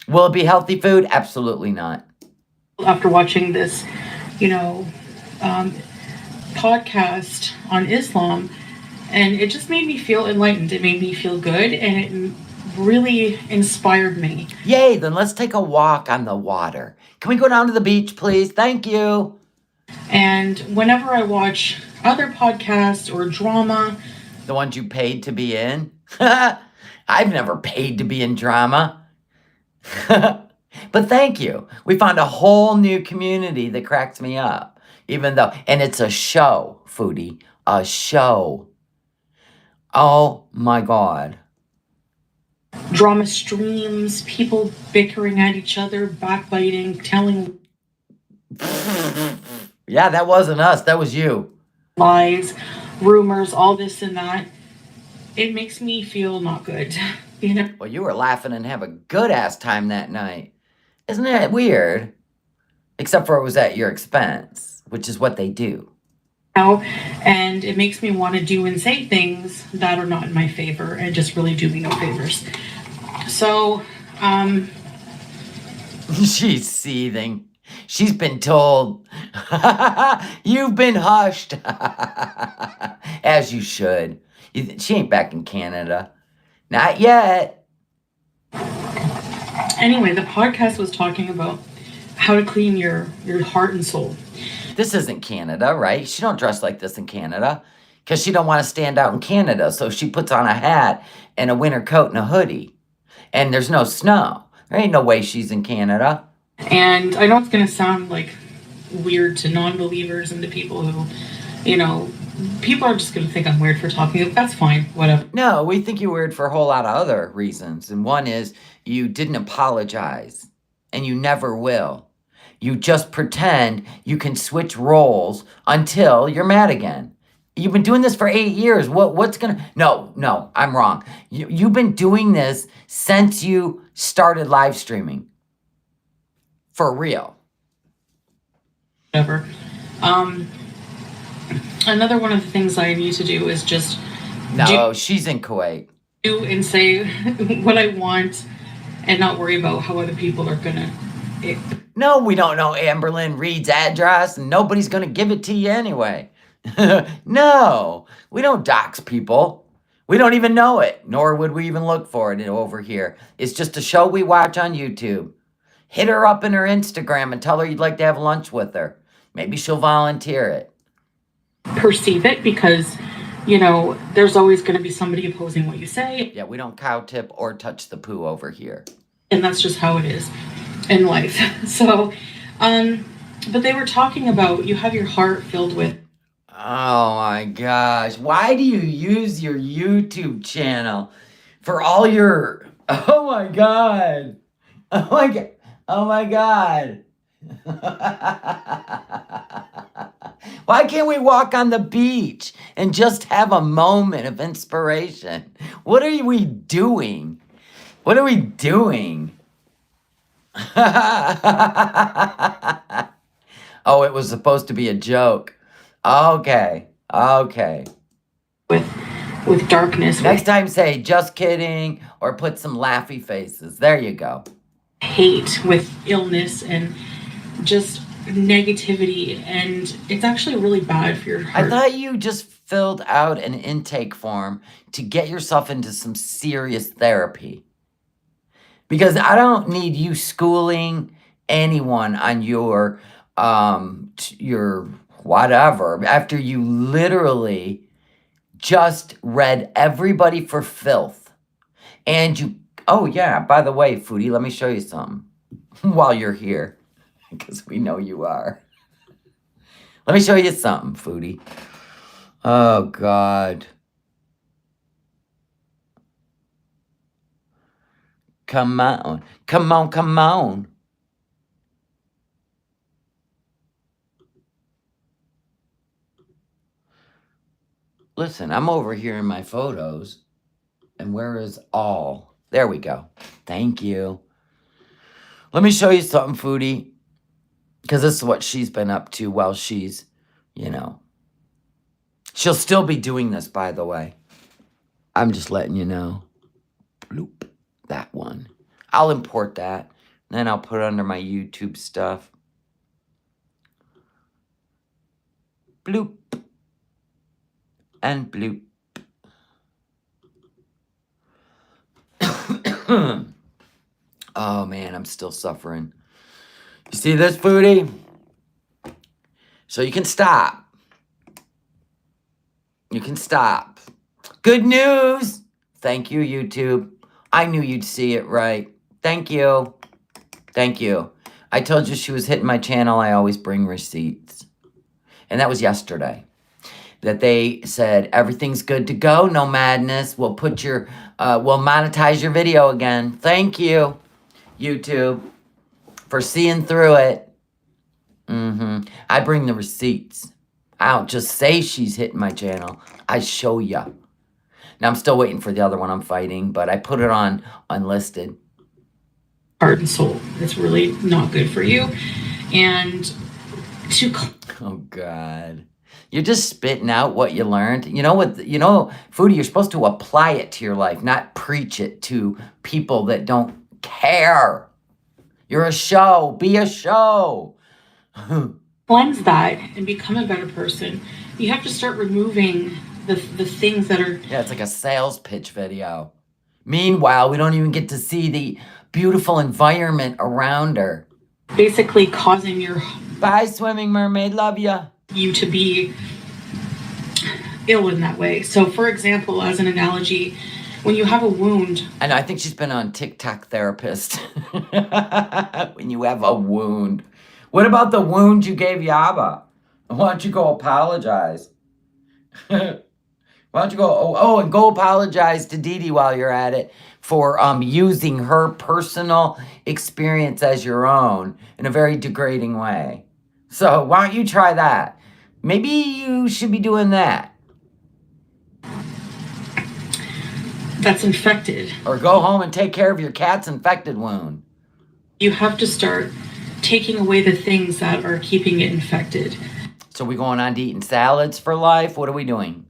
Will it be healthy food? Absolutely not. After watching this, podcast on Islam, and it just made me feel enlightened. It made me feel good, and it really inspired me. Yay, then let's take a walk on the water. Can we go down to the beach, please? Thank you. And whenever I watch other podcasts or drama... The ones you paid to be in? I've never paid to be in drama. But thank you. We found a whole new community that cracks me up. Even though, and it's a show, Foodie. A show. Oh my God. Drama streams, people bickering at each other, backbiting, telling Yeah, that wasn't us. That was you. lies, rumors, all this and that. It makes me feel not good. You know? Well, you were laughing and have a good ass time that night. Isn't that weird? Except for it was at your expense, which is what they do. And it makes me want to do and say things that are not in my favor and just really do me no favors. So, She's seething. She's been told. You've been hushed. As you should. She ain't back in Canada. Not yet. Anyway, the podcast was talking about how to clean your heart and soul. This isn't Canada, right? She don't dress like this in Canada because she don't want to stand out in Canada. So she puts on a hat and a winter coat and a hoodie. And there's no snow. There ain't no way she's in Canada. And I know it's going to sound like weird to non-believers and to people who, people are just going to think I'm weird for talking. That's fine, whatever. No, we think you're weird for a whole lot of other reasons. And one is you didn't apologize. And you never will. You just pretend you can switch roles until you're mad again. You've been doing this for 8 years. What's gonna... No, I'm wrong. You've been doing this since you started live streaming. For real. Whatever. Another one of the things I need to do is just... No, she's in Kuwait. Do and say what I want and not worry about how other people are gonna... No, we don't know Amberlyn Reed's address, and nobody's going to give it to you anyway. No, we don't dox people. We don't even know it, nor would we even look for it over here. It's just a show we watch on YouTube. Hit her up in her Instagram and tell her you'd like to have lunch with her. Maybe she'll volunteer it. Perceive it because, there's always going to be somebody opposing what you say. Yeah, we don't cow tip or touch the poo over here. And that's just how it is in life. So, but they were talking about you have your heart filled with... Oh my gosh. Why do you use your YouTube channel for all your... Oh my God. Oh my God. Oh my God. Why can't we walk on the beach and just have a moment of inspiration? What are we doing? What are we doing? Oh, it was supposed to be a joke. Okay. With darkness. Next time say, just kidding, or put some laughy faces. There you go. Hate, with illness, and just negativity. And it's actually really bad for your heart. I thought you just filled out an intake form to get yourself into some serious therapy. Because I don't need you schooling anyone on your whatever after you literally just read everybody for filth. And you, oh yeah, by the way, Foodie, let me show you something while you're here, because we know you are. Let me show you something, Foodie. Oh, God. Come on. Come on, come on. Listen, I'm over here in my photos. And where is all? There we go. Thank you. Let me show you something, Foodie. Because this is what she's been up to while she's, She'll still be doing this, by the way. I'm just letting you know. Bloop. That one. I'll import that. Then I'll put it under my YouTube stuff. Bloop. And bloop. Oh, man, I'm still suffering. You see this, Foodie? So you can stop. You can stop. Good news. Thank you, YouTube. I knew you'd see it right. Thank you. Thank you. I told you she was hitting my channel. I always bring receipts. And that was yesterday. That they said, everything's good to go. No madness. We'll monetize your video again. Thank you, YouTube, for seeing through it. I bring the receipts. I don't just say she's hitting my channel. I show ya. Now, I'm still waiting for the other one I'm fighting, but I put it on unlisted. Heart and soul. It's really not good for you. And oh, God. You're just spitting out what you learned. You know what? You know, Foodie, you're supposed to apply it to your life, not preach it to people that don't care. You're a show. Be a show. Cleanse that and become a better person. You have to start removing the things that are... Yeah, it's like a sales pitch video. Meanwhile, we don't even get to see the beautiful environment around her. Basically causing your... Bye, swimming mermaid. Love ya. You to be ill in that way. So, for example, as an analogy, when you have a wound... I know, I think she's been on TikTok therapist. When you have a wound. What about the wound you gave Yaba? Why don't you go apologize? Why don't you go, and go apologize to Dee Dee while you're at it for using her personal experience as your own in a very degrading way. So why don't you try that? Maybe you should be doing that. That's infected. Or go home and take care of your cat's infected wound. You have to start taking away the things that are keeping it infected. So we going on to eating salads for life? What are we doing?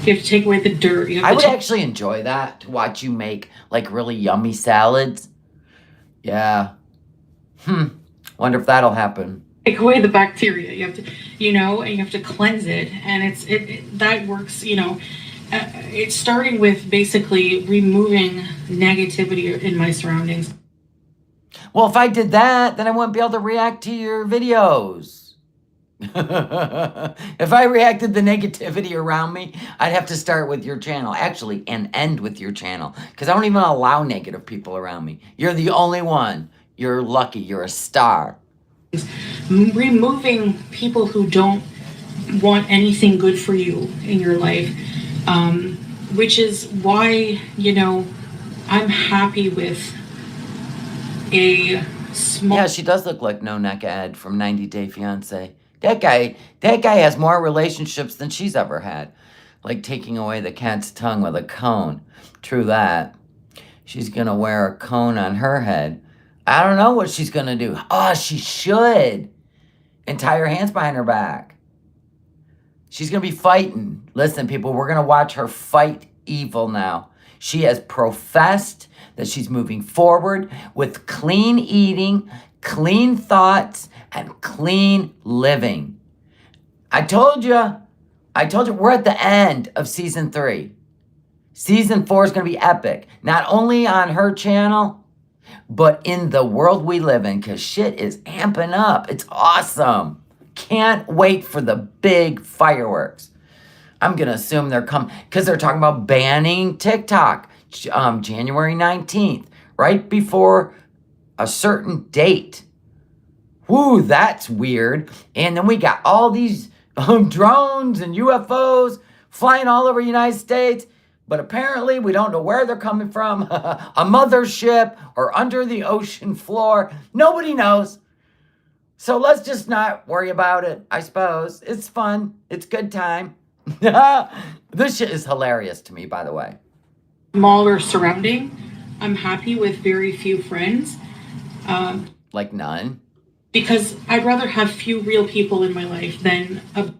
You have to take away the dirt. I would actually enjoy that, to watch you make like really yummy salads. Yeah. Wonder if that'll happen. Take away the bacteria. You have to, and you have to cleanse it. And that works, it's starting with basically removing negativity in my surroundings. Well, if I did that, then I wouldn't be able to react to your videos. If I reacted the negativity around me, I'd have to start with your channel, actually, and end with your channel, because I don't even allow negative people around me. You're the only one. You're lucky. You're a star. Removing people who don't want anything good for you in your life, which is why, I'm happy with a small... Yeah, she does look like No Neck Ed from 90 Day Fiancé. That guy has more relationships than she's ever had. Like taking away the cat's tongue with a cone. True that. She's going to wear a cone on her head. I don't know what she's going to do. Oh, she should. And tie her hands behind her back. She's going to be fighting. Listen, people, we're going to watch her fight evil now. She has professed that she's moving forward with clean eating, clean thoughts, and clean living. I told you, we're at the end of season 3. Season 4 is going to be epic. Not only on her channel, but in the world we live in, because shit is amping up. It's awesome. Can't wait for the big fireworks. I'm going to assume they're coming, because they're talking about banning TikTok January 19th, right before a certain date. Woo, that's weird. And then we got all these drones and UFOs flying all over the United States. But apparently we don't know where they're coming from. A mothership or under the ocean floor. Nobody knows. So let's just not worry about it, I suppose. It's fun. It's good time. This shit is hilarious to me, by the way. Smaller surrounding. I'm happy with very few friends. Like none? Because I'd rather have few real people in my life than a...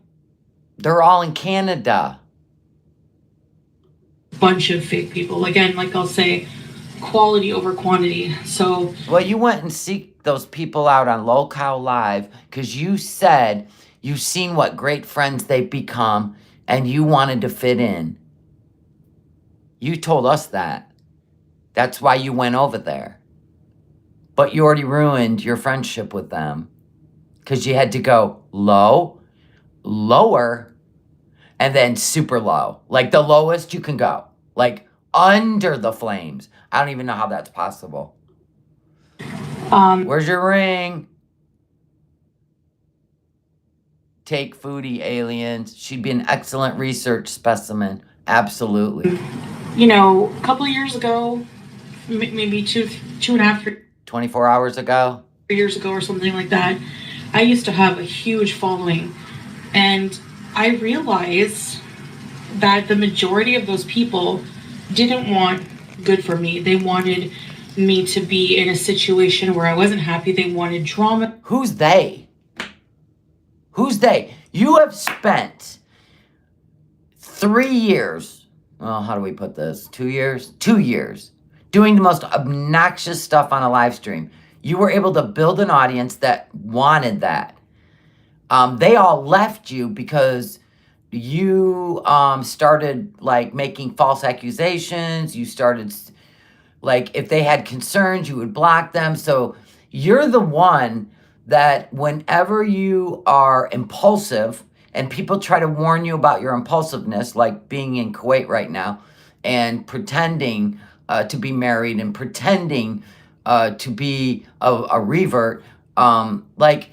They're all in Canada. Bunch of fake people. Again, like I'll say, quality over quantity. So... Well, you went and seek those people out on Lolcow Live because you said you've seen what great friends they've become and you wanted to fit in. You told us that. That's why you went over there. But you already ruined your friendship with them because you had to go low, lower, and then super low. Like the lowest you can go. Like under the flames. I don't even know how that's possible. Where's your ring? Take Foodie, aliens. She'd be an excellent research specimen. Absolutely. A couple of years ago, maybe two and a half, 24 hours ago? 3 years ago or something like that, I used to have a huge following. And I realized that the majority of those people didn't want good for me. They wanted me to be in a situation where I wasn't happy. They wanted drama. Who's they? Who's they? You have spent 3 years, well, how do we put this? 2 years? 2 years doing the most obnoxious stuff on a live stream. You were able to build an audience that wanted that. They all left you because you started like making false accusations. You started like, if they had concerns, you would block them. So you're the one that whenever you are impulsive and people try to warn you about your impulsiveness, like being in Kuwait right now and pretending to be married and pretending to be a revert, like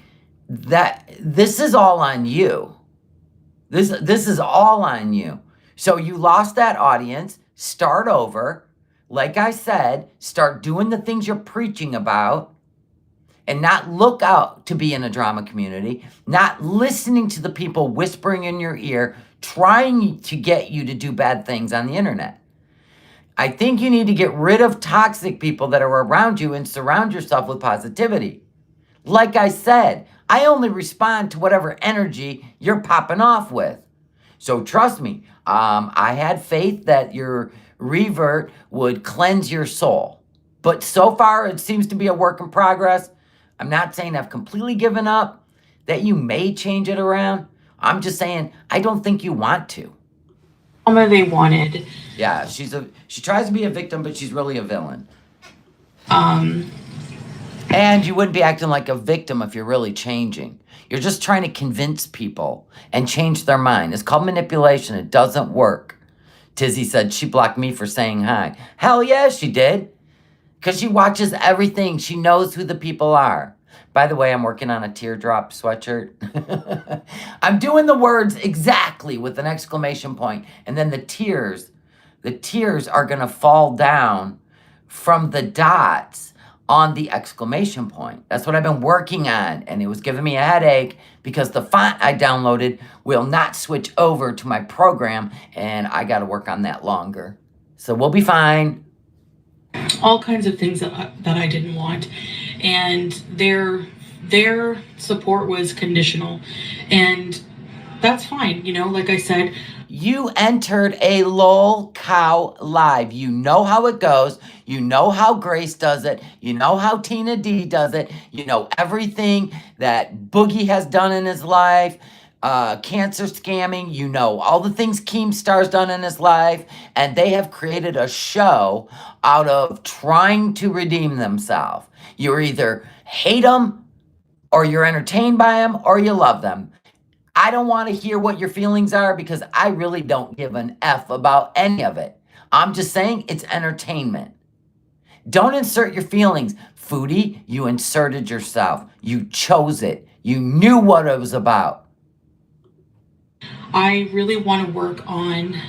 that, this is all on you. This is all on you. So you lost that audience. Start over. Like I said, start doing the things you're preaching about and not look out to be in a drama community, not listening to the people whispering in your ear, trying to get you to do bad things on the internet. I think you need to get rid of toxic people that are around you and surround yourself with positivity. Like I said, I only respond to whatever energy you're popping off with. So trust me, I had faith that your revert would cleanse your soul. But so far, it seems to be a work in progress. I'm not saying I've completely given up, that you may change it around. I'm just saying I don't think you want to. They wanted. Yeah, she tries to be a victim, but she's really a villain. And you wouldn't be acting like a victim if you're really changing. You're just trying to convince people and change their mind. It's called manipulation. It doesn't work. Tizzy said she blocked me for saying hi. Hell yeah, she did. Because she watches everything. She knows who the people are. By the way, I'm working on a teardrop sweatshirt. I'm doing the words exactly with an exclamation point. And then the tears are going to fall down from the dots on the exclamation point. That's what I've been working on. And it was giving me a headache because the font I downloaded will not switch over to my program. And I got to work on that longer. So we'll be fine. All kinds of things that I didn't want. And their support was conditional. And that's fine. Like I said, you entered a lol cow live. You know how it goes. You know how Grace does it. You know how Tina D does it. You know everything that Boogie has done in his life. Cancer scamming. You know all the things Keemstar's done in his life. And they have created a show out of trying to redeem themselves. You either hate them or you're entertained by them or you love them. I don't want to hear what your feelings are because I really don't give an F about any of it. I'm just saying it's entertainment. Don't insert your feelings. Foodie, you inserted yourself. You chose it. You knew what it was about. I really want to work on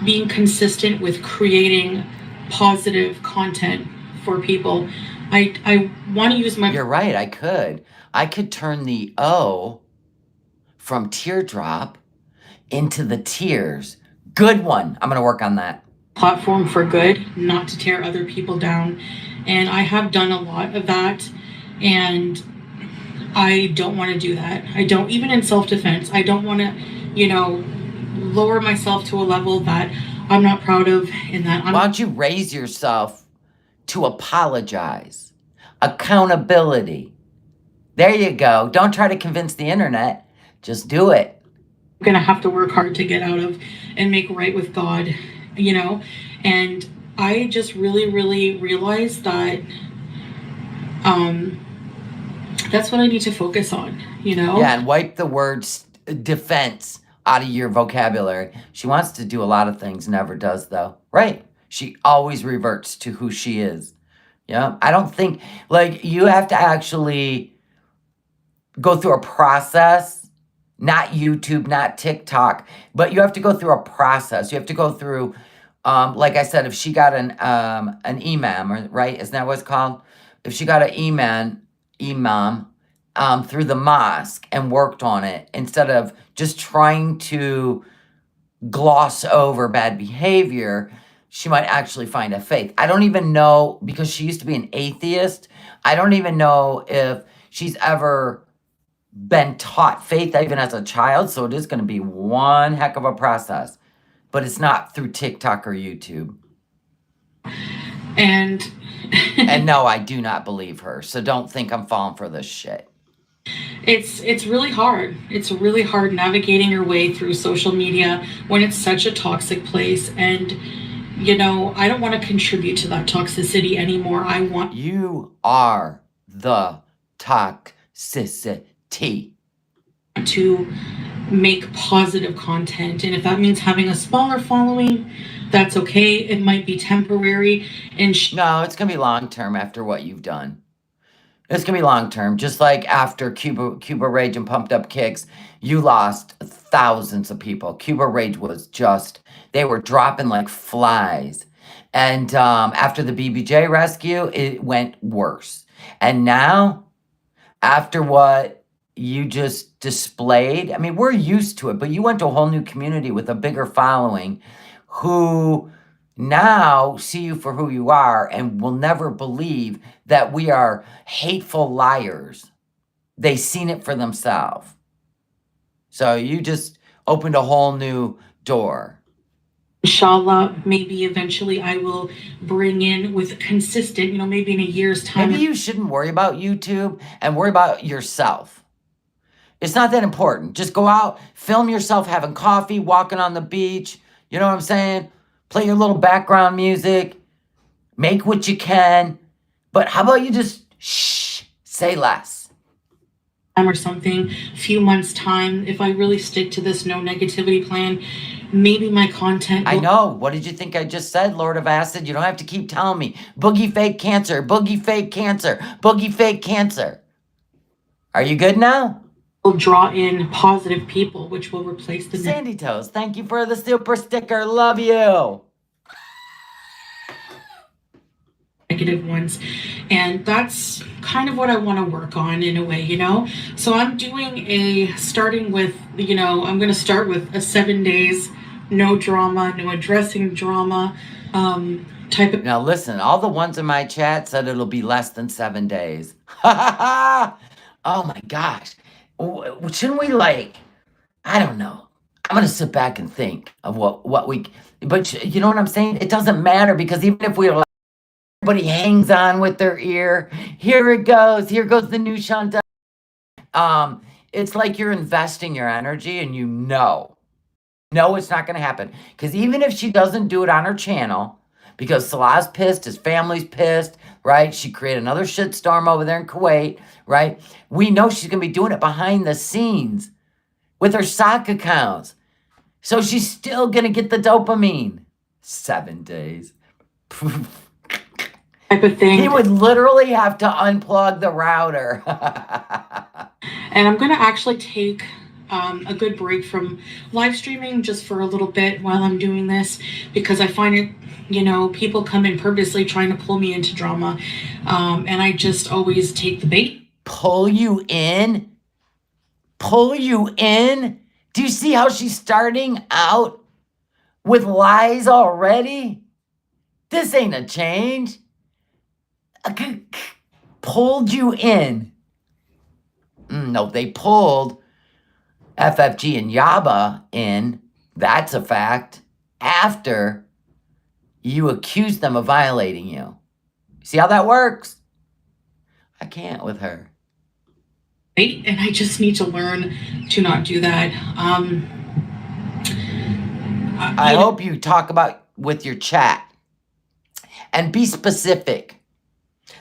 being consistent with creating positive content for people. I want to use my... You're right, I could turn the O from teardrop into the tears. Good one. I'm going to work on that. Platform for good, not to tear other people down. And I have done a lot of that. And I don't want to do that. I don't, even in self-defense, I don't want to, lower myself to a level that I'm not proud of. In that, why don't you raise yourself to apologize? Accountability. There you go. Don't try to convince the internet. Just do it. I'm going to have to work hard to get out of and make right with God, And I just really, really realized that that's what I need to focus on, Yeah, and wipe the words defense out of your vocabulary. She wants to do a lot of things, never does though. Right. She always reverts to who she is. Yeah. I don't think, like, you have to actually go through a process, not YouTube, not TikTok, but you have to go through a process. You have to go through, like I said, if she got an imam, right? Isn't that what it's called? If she got an imam, through the mosque and worked on it instead of just trying to gloss over bad behavior, she might actually find a faith. I don't even know, because she used to be an atheist, I don't even know if she's ever been taught faith even as a child. So it is going to be one heck of a process, but it's not through TikTok or YouTube. And And no, I do not believe her. So don't think I'm falling for this shit. it's really hard. It's really hard navigating your way through social media when it's such a toxic place. And I don't want to contribute to that toxicity anymore. I want You are the toxicity. to make positive content, and if that means having a smaller following, that's okay. It might be temporary, and No, it's going to be long term after what you've done. It's going to be long term. Just like after Cuba Rage and Pumped Up Kicks, you lost thousands of people. Cuba Rage was just, they were dropping like flies. And after the BBJ rescue, it went worse. And now, after what you just displayed, I mean, we're used to it, but you went to a whole new community with a bigger following who now see you for who you are and will never believe that we are hateful liars. They seen it for themselves. So you just opened a whole new door. inshallah, maybe eventually I will bring in with consistent, maybe in a year's time. Maybe you shouldn't worry about YouTube and worry about yourself. It's not that important. Just go out, film yourself having coffee, walking on the beach. You know what I'm saying? Play your little background music. Make what you can. But how about you just say less? Or something, few months time, if I really stick to this no negativity plan, maybe my content I know. What did you think I just said, Lord of Acid? You don't have to keep telling me. Boogie fake cancer, boogie fake cancer, boogie fake cancer. Are you good now? will draw in positive people, which will replace the Sandy Toes, thank you for the super sticker. Love you. negative ones. And that's kind of what I want to work on in a way, So I'm starting with, I'm going to start with a 7 days, no drama, no addressing drama type of. Now listen, all the ones in my chat said it'll be less than 7 days. Oh my gosh. Shouldn't we I don't know. I'm going to sit back and think of what we, but you know what I'm saying? It doesn't matter, because even if we're everybody hangs on with their ear. Here it goes. Here goes the new Shanta. It's like you're investing your energy, and it's not going to happen. Because even if she doesn't do it on her channel, because Salah's pissed, his family's pissed, right? She created another shitstorm over there in Kuwait, right? We know she's going to be doing it behind the scenes with her sock accounts. So she's still going to get the dopamine. 7 days. Type of thing. He would literally have to unplug the router. And I'm going to actually take a good break from live streaming just for a little bit while I'm doing this, because I find it, people come in purposely trying to pull me into drama. And I just always take the bait. Pull you in? Pull you in? Do you see how she's starting out with lies already? This ain't a change. Pulled you in. No, they pulled FFG and Yaba in. That's a fact. After you accused them of violating you. See how that works? I can't with her. And I just need to learn to not do that. I hope you talk about with your chat and be specific.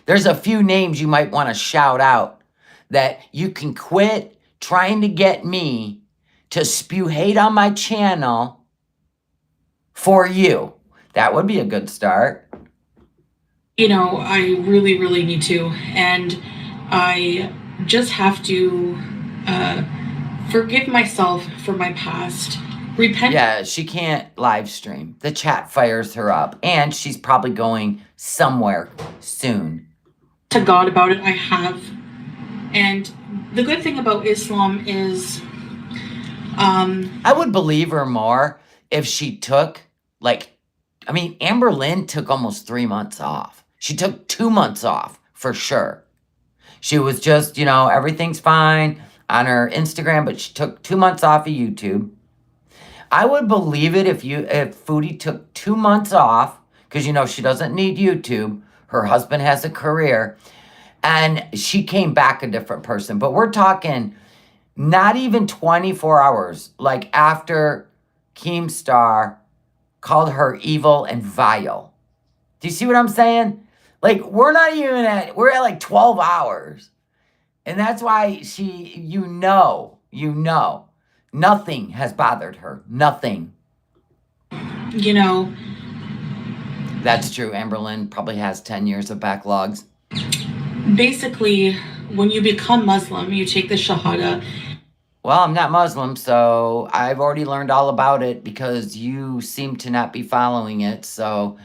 There's a few names you might want to shout out that you can quit trying to get me to spew hate on my channel for you. That would be a good start. I really, really need to. And I just have to uh, forgive myself for my past, repent Yeah, she can't live stream. The chat fires her up, and she's probably going somewhere soon. to God about it. I have. And the good thing about Islam is, I would believe her more if she took, Amber Lynn took almost 3 months off. She took 2 months off for sure. She was just, everything's fine on her Instagram, but she took 2 months off of YouTube. I would believe it if Foodie took 2 months off, because she doesn't need YouTube. Her husband has a career, and she came back a different person. But we're talking not even 24 hours, like after Keemstar called her evil and vile. Do you see what I'm saying? Like, we're at like 12 hours. And that's why nothing has bothered her. Nothing. you know, That's true. Amberlyn probably has 10 years of backlogs. basically, when you become Muslim, you take the Shahada. Well, I'm not Muslim, so I've already learned all about it because you seem to not be following it. So,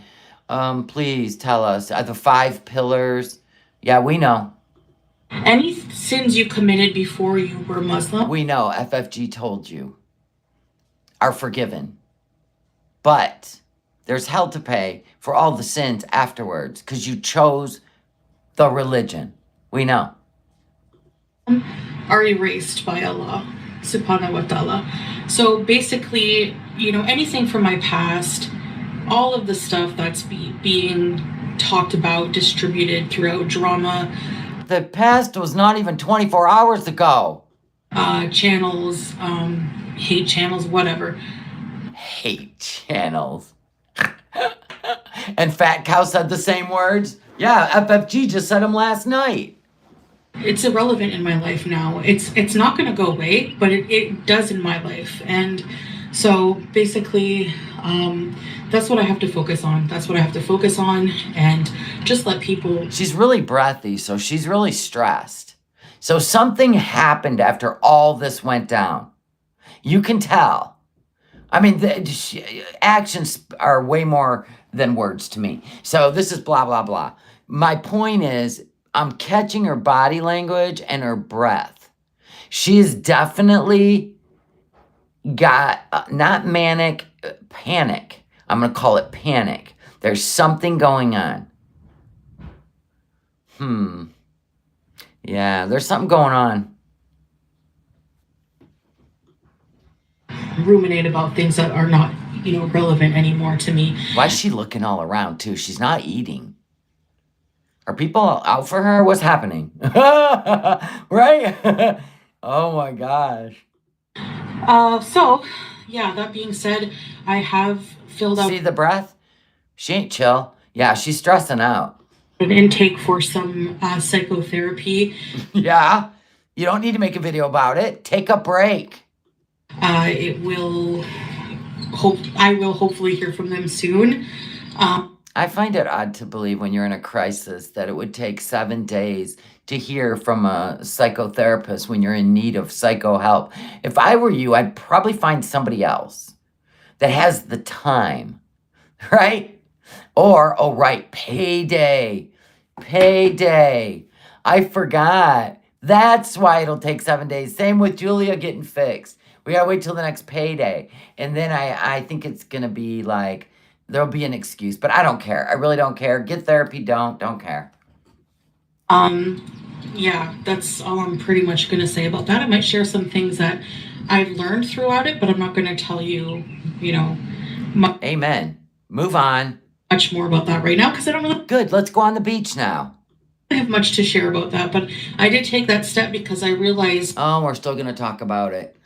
please tell us. The 5 pillars. Yeah, we know. Any sins you committed before you were Muslim, We know. FFG told you. Are forgiven. But there's hell to pay for all the sins afterwards because you chose the religion. We know. are erased by Allah subhanahu wa ta'ala. So basically, anything from my past, all of the stuff that's being talked about, distributed throughout drama, The past was not even 24 hours ago. channels, hate channels, whatever. Hate channels. And Fat Cow said the same words. Yeah, FFG just said them last night. It's irrelevant in my life now. It's not going to go away, but it does in my life. And so basically, that's what I have to focus on. That's what I have to focus on, and just let people. She's really breathy, so she's really stressed. So something happened after all this went down. You can tell. I mean, actions are way more than words to me. So this is blah, blah, blah. My point is, I'm catching her body language and her breath. She's definitely got not manic, panic. I'm going to call it panic. There's something going on. Yeah, there's something going on. Ruminate about things that are not, relevant anymore to me. Why is she looking all around, too? She's not eating. Are people out for her? What's happening? Right? Oh, my gosh. So, yeah, that being said, I have filled out See the breath? She ain't chill. Yeah, she's stressing out. an intake for some psychotherapy. Yeah. You don't need to make a video about it. Take a break. I will hopefully hear from them soon. I find it odd to believe when you're in a crisis that it would take 7 days to hear from a psychotherapist when you're in need of psycho help. If I were you, I'd probably find somebody else that has the time, right? Or, oh, right, payday. Payday. I forgot. That's why it'll take 7 days. Same with Julia getting fixed. We gotta wait till the next payday. And then I think it's gonna be like, there'll be an excuse, but I don't care. I really don't care. Get therapy, don't care. Yeah, that's all I'm pretty much going to say about that. I might share some things that I've learned throughout it, but I'm not going to tell you, Amen. Move on. much more about that right now because I don't really Good, let's go on the beach now. have much to share about that. But I did take that step because I realized, Oh, we're still gonna talk about it.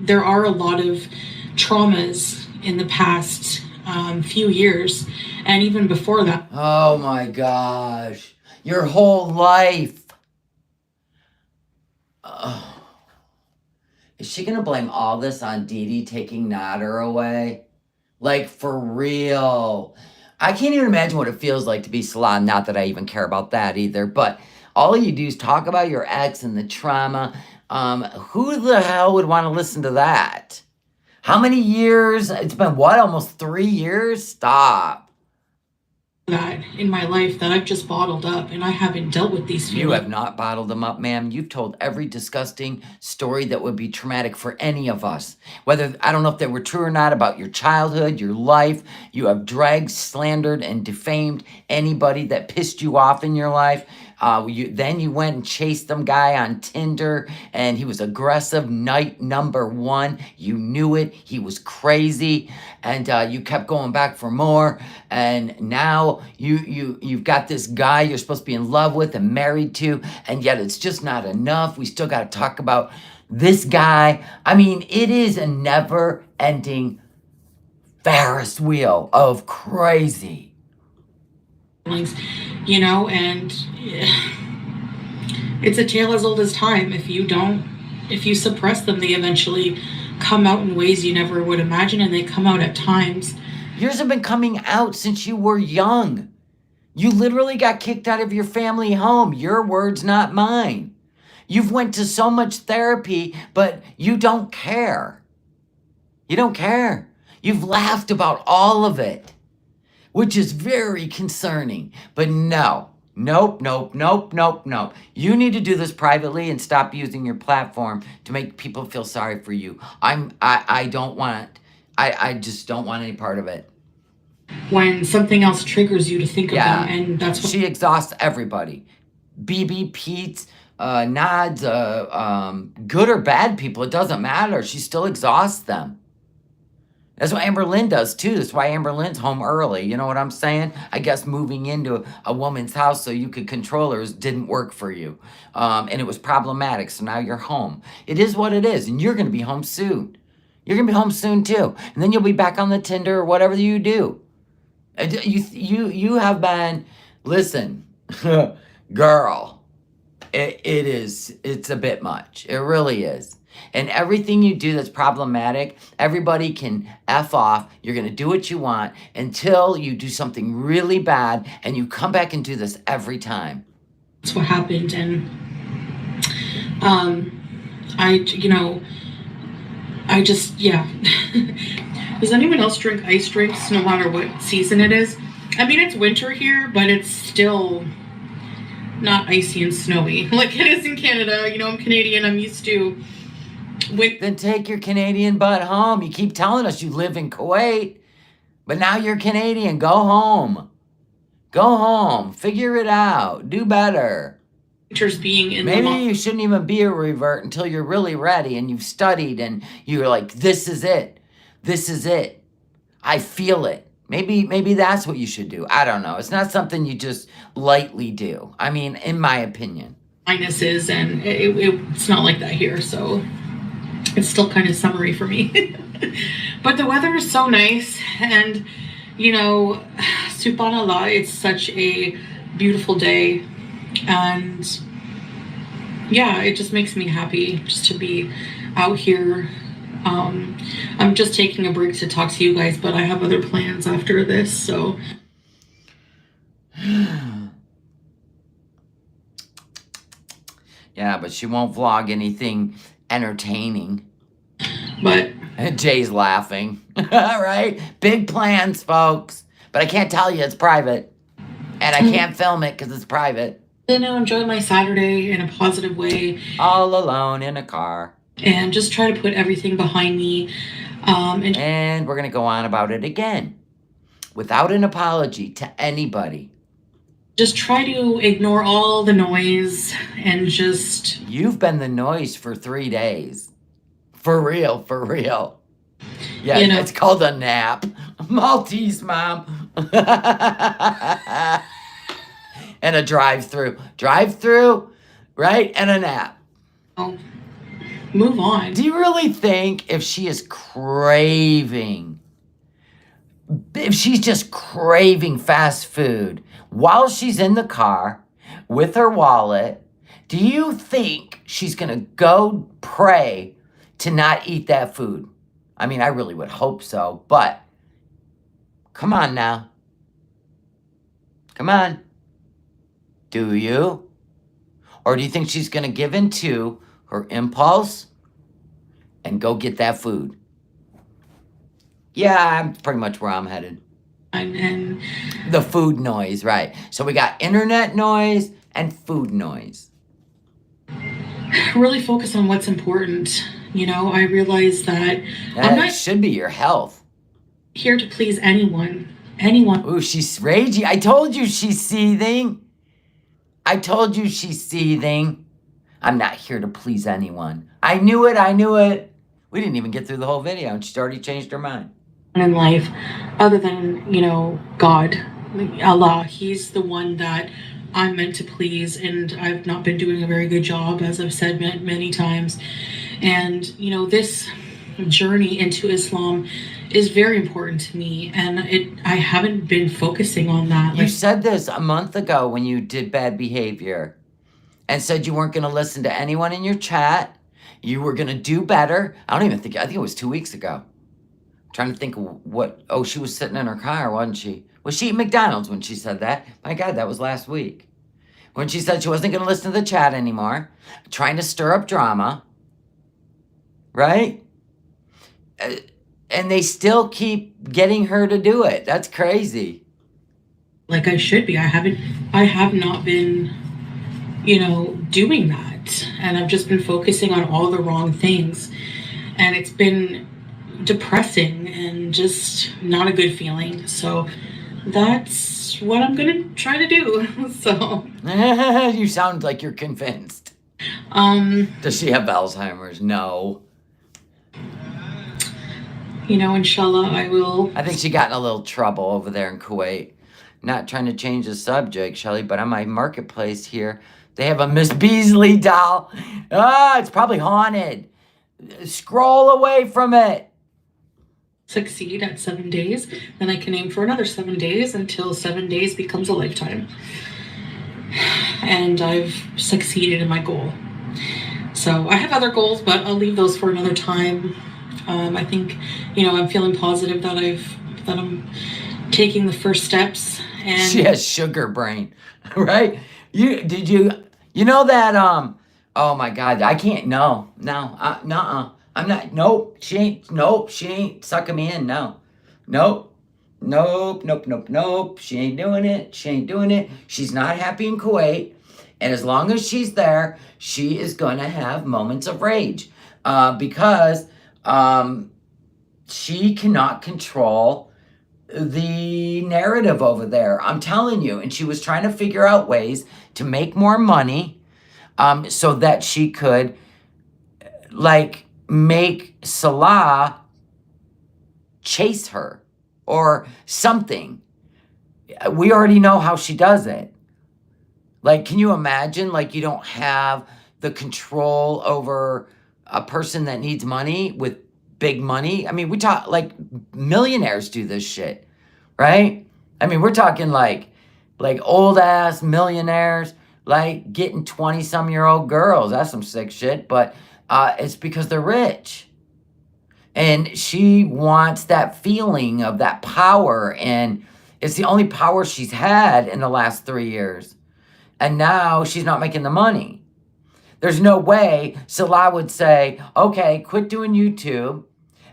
there are a lot of traumas in the past few years, and even before that. Oh my gosh. Your whole life. Oh. Is she gonna blame all this on Dee Dee taking Nader away? Like, for real. I can't even imagine what it feels like to be salon. Not that I even care about that either. But all you do is talk about your ex and the trauma. Who the hell would want to listen to that? How many years? It's been what? Almost 3 years? Stop. That in my life that I've just bottled up and I haven't dealt with these You feelings. have not bottled them up, ma'am. You've told every disgusting story that would be traumatic for any of us. Whether, I don't know if they were true or not, about your childhood, your life. You have dragged, slandered, and defamed anybody that pissed you off in your life. Then you went and chased some guy on Tinder, and he was aggressive. Night number one, you knew it. He was crazy, and you kept going back for more. And now you've got this guy you're supposed to be in love with and married to, and yet it's just not enough. We still got to talk about this guy. I mean, it is a never-ending Ferris wheel of crazy. You know, and it's a tale as old as time. If you suppress them, they eventually come out in ways you never would imagine, and they come out at times. Yours have been coming out since you were young. You literally got kicked out of your family home. Your words, not mine. You've went to so much therapy, but you don't care. You don't care. You've laughed about all of it, which is very concerning. But no, nope. You need to do this privately and stop using your platform to make people feel sorry for you. I just don't want any part of it. When something else triggers you to think of them, and that's what She exhausts everybody. BB, Pete, Nods, good or bad people, it doesn't matter. She still exhausts them. That's what Amber Lynn does too. That's why Amber Lynn's home early. You know what I'm saying? I guess moving into a woman's house so you could control her didn't work for you. And it was problematic. So now you're home. It is what it is. And you're going to be home soon. You're going to be home soon too. And then you'll be back on the Tinder or whatever you do. You have been, listen, girl, it's a bit much. It really is. And everything you do that's problematic, everybody can F off. You're going to do what you want until you do something really bad, and you come back and do this every time. That's what happened. And I just, yeah. Does anyone else drink ice drinks no matter what season it is? I mean, it's winter here, but it's still not icy and snowy like it is in Canada. You know, I'm Canadian. I'm used to Then take your Canadian butt home. You keep telling us you live in Kuwait, but now you're Canadian. Go home. Go home. Figure it out. Do better. winters being in Maybe you shouldn't even be a revert until you're really ready and you've studied and you're like, this is it. This is it. I feel it. Maybe that's what you should do. I don't know. It's not something you just lightly do. I mean, in my opinion. minuses, and it's not like that here, so it's still kind of summery for me. But the weather is so nice, and you know, subhanallah, it's such a beautiful day, and yeah, it just makes me happy just to be out here. I'm just taking a break to talk to you guys, but I have other plans after this, so. Yeah, but she won't vlog anything entertaining. But Jay's laughing. Right? Big plans, folks. But I can't tell you, it's private. And I can't film it because it's private. then I'll enjoy my Saturday in a positive way. All alone in a car. And just try to put everything behind me. And we're going to go on about it again. Without an apology to anybody. Just try to ignore all the noise and just... You've been the noise for 3 days. For real, for real. Yeah, You know. it's called a nap. Maltese, Mom. And a drive-thru. Drive-thru, right? And a nap. Oh, move on. Do you really think if she is craving, if she's just craving fast food while she's in the car with her wallet, do you think she's going to go pray to not eat that food? I mean, I really would hope so, but come on now. Come on. Do you? Or do you think she's going to give in to her impulse and go get that food? Yeah, I'm pretty much where I'm headed. And The food noise, right. So we got internet noise and food noise. really focus on what's important. You know, I realize that I'm That not should be your health. here to please anyone. Anyone. Ooh, she's ragey. I told you she's seething. I told you she's seething. I'm not here to please anyone. I knew it. I knew it. We didn't even get through the whole video and she's already changed her mind. In life, other than, you know, God, Allah. He's the one that I'm meant to please, and I've not been doing a very good job, as I've said many times. And, you know, this journey into Islam is very important to me, and I haven't been focusing on that. You said this a month ago when you did bad behavior and said you weren't going to listen to anyone in your chat. You were going to do better. I think it was 2 weeks ago. I'm trying to think of what. Oh, she was sitting in her car, wasn't she? Was she at McDonald's when she said that? My God, that was last week. When she said she wasn't going to listen to the chat anymore, trying to stir up drama, right? And they still keep getting her to do it. That's crazy. Like I should be. I have not been, you know, doing that. And I've just been focusing on all the wrong things. And it's been depressing and just not a good feeling. So that's what I'm going to try to do. So. You sound like you're convinced. Does she have Alzheimer's? No. You know, inshallah, I will. I think she got in a little trouble over there in Kuwait. Not trying to change the subject, Shelly, but on my marketplace here, they have a Miss Beasley doll. Ah, it's probably haunted. Scroll away from it. Succeed at 7 days, then I can aim for another 7 days until 7 days becomes a lifetime. And I've succeeded in my goal. So I have other goals, but I'll leave those for another time. I think, you know, I'm feeling positive that I'm taking the first steps. And she has sugar brain, right? You know that oh my God, I can't. No, nuh-uh. I'm not. Nope, she ain't sucking me in. No, nope. She ain't doing it. She's not happy in Kuwait, and as long as she's there, she is gonna have moments of rage, because she cannot control the narrative over there. I'm telling you. And she was trying to figure out ways to make more money, so that she could, like, make Salah chase her or something. We already know how she does it. Like, can you imagine, like, you don't have the control over a person that needs money with big money? I mean, we talk, like, millionaires do this shit, right? I mean, we're talking like old ass millionaires, like getting 20-some-year-old girls. That's some sick shit, but it's because they're rich. And she wants that feeling of that power, and it's the only power she's had in the last 3 years. And now she's not making the money. There's no way Salah would say, okay, quit doing YouTube,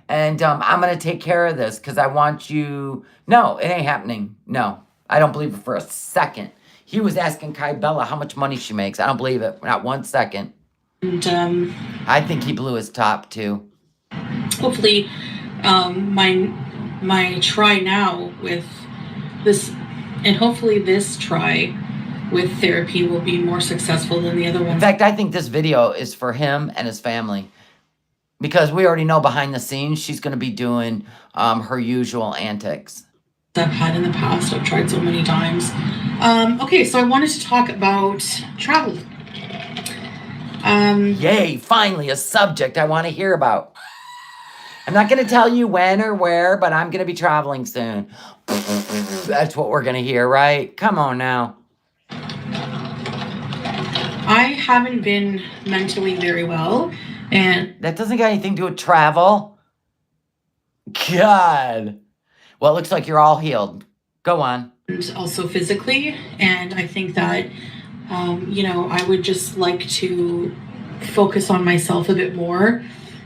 and I'm going to take care of this because I want you. No, it ain't happening. No, I don't believe it for a second. He was asking Kai Bella how much money she makes. I don't believe it. Not 1 second. And I think he blew his top too. hopefully, my try now with this, and hopefully this try with therapy will be more successful than the other one. In fact, I think this video is for him and his family, because we already know behind the scenes she's going to be doing her usual antics. I've had in the past. I've tried so many times. Okay, so I wanted to talk about travel. Yay, finally a subject I want to hear about. I'm not going to tell you when or where, but I'm going to be traveling soon. That's what we're going to hear, right? Come on now. I haven't been mentally very well, and that doesn't got anything to do with travel. God. Well, it looks like you're all healed. Go on. and also physically. And I think that, I would just like to focus on myself a bit more.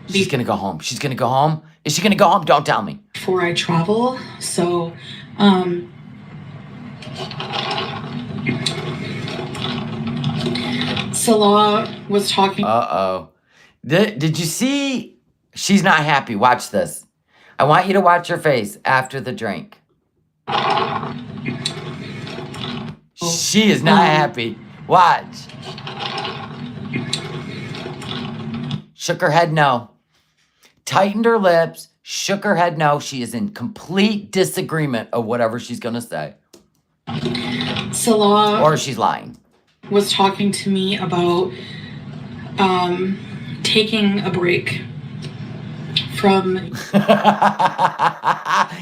She's gonna go home. She's gonna go home. Is she gonna go home? Don't tell me. Before I travel. So, Salah was talking. Uh-oh. Did you see? She's not happy. Watch this. I want you to watch her face after the drink. She is not happy. Watch. Shook her head no. Tightened her lips. Shook her head no. She is in complete disagreement of whatever she's going to say. Salah. Or she's lying. Was talking to me about taking a break from.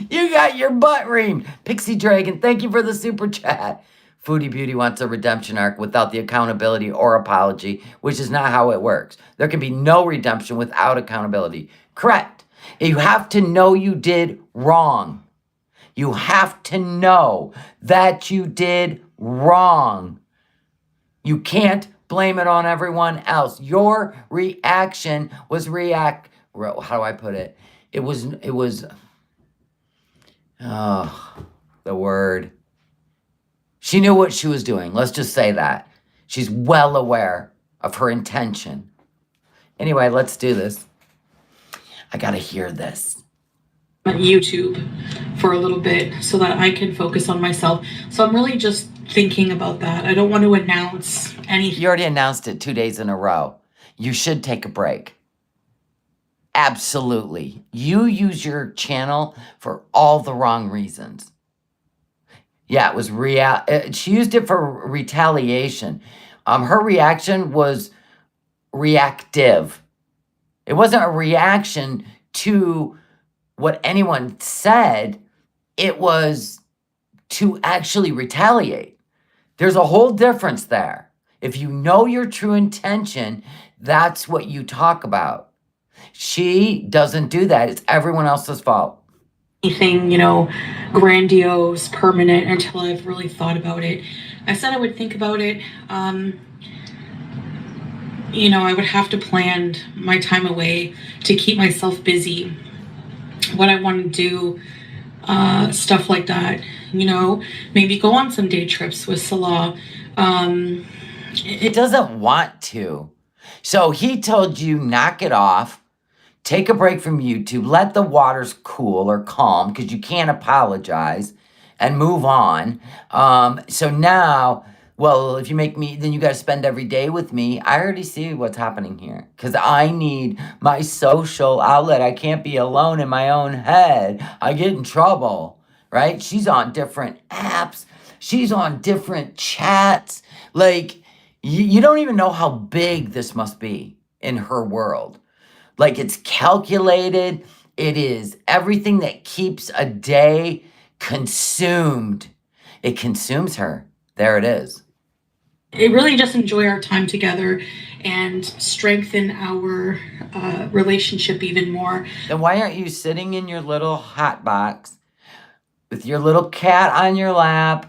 You got your butt reamed. Pixie Dragon, thank you for the super chat. Foodie Beauty wants a redemption arc without the accountability or apology, which is not how it works. There can be no redemption without accountability. Correct. You have to know you did wrong. You have to know that you did wrong. You can't blame it on everyone else. Your reaction was how do I put it? It was, the word. She knew what she was doing. Let's just say that. She's well aware of her intention. Anyway, let's do this. I gotta hear this. YouTube for a little bit so that I can focus on myself. So I'm really just thinking about that. I don't want to announce anything. You already announced it 2 days in a row. You should take a break. Absolutely. You use your channel for all the wrong reasons. Yeah, it was she used it for retaliation. Her reaction was reactive. It wasn't a reaction to what anyone said. It was to actually retaliate. There's a whole difference there. If you know your true intention, that's what you talk about. She doesn't do that. It's everyone else's fault. Anything, grandiose, permanent until I've really thought about it. I said I would think about it. I would have to plan my time away to keep myself busy. What I want to do, stuff like that. Maybe go on some day trips with Salah. It doesn't want to. So he told you, knock it off. Take a break from YouTube. Let the waters cool or calm because you can't apologize and move on. So now, well, if you make me, then you got to spend every day with me. I already see what's happening here because I need my social outlet. I can't be alone in my own head. I get in trouble, right? She's on different apps. She's on different chats. Like, you don't even know how big this must be in her world. Like, it's calculated. It is everything that keeps a day consumed. It consumes her. There it is. It really just enjoy our time together and strengthen our relationship even more. Then why aren't you sitting in your little hot box with your little cat on your lap,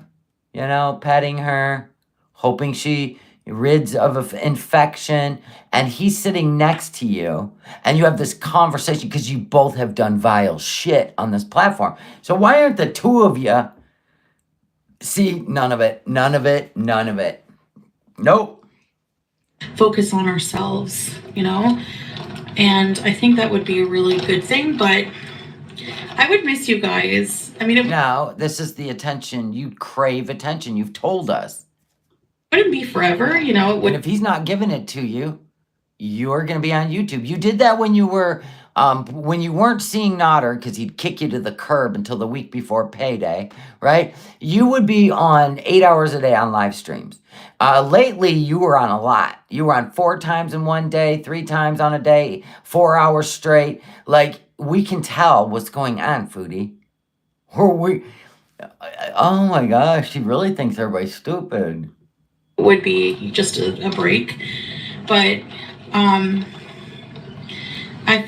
petting her, hoping she rids of infection, and he's sitting next to you, and you have this conversation because you both have done vile shit on this platform. So why aren't the two of you? See, none of it. Nope. Focus on ourselves, and I think that would be a really good thing, but I would miss you guys. No, this is the attention. You crave attention. You've told us. Wouldn't be forever, And if he's not giving it to you, you're going to be on YouTube. You did that when you were, when you weren't seeing Nodder because he'd kick you to the curb until the week before payday, right? You would be on 8 hours a day on live streams. Lately, you were on a lot. You were on 4 times in one day, 3 times on a day, 4 hours straight. Like, we can tell what's going on, Foodie. Oh my gosh, she really thinks everybody's stupid. Would be just a break, but I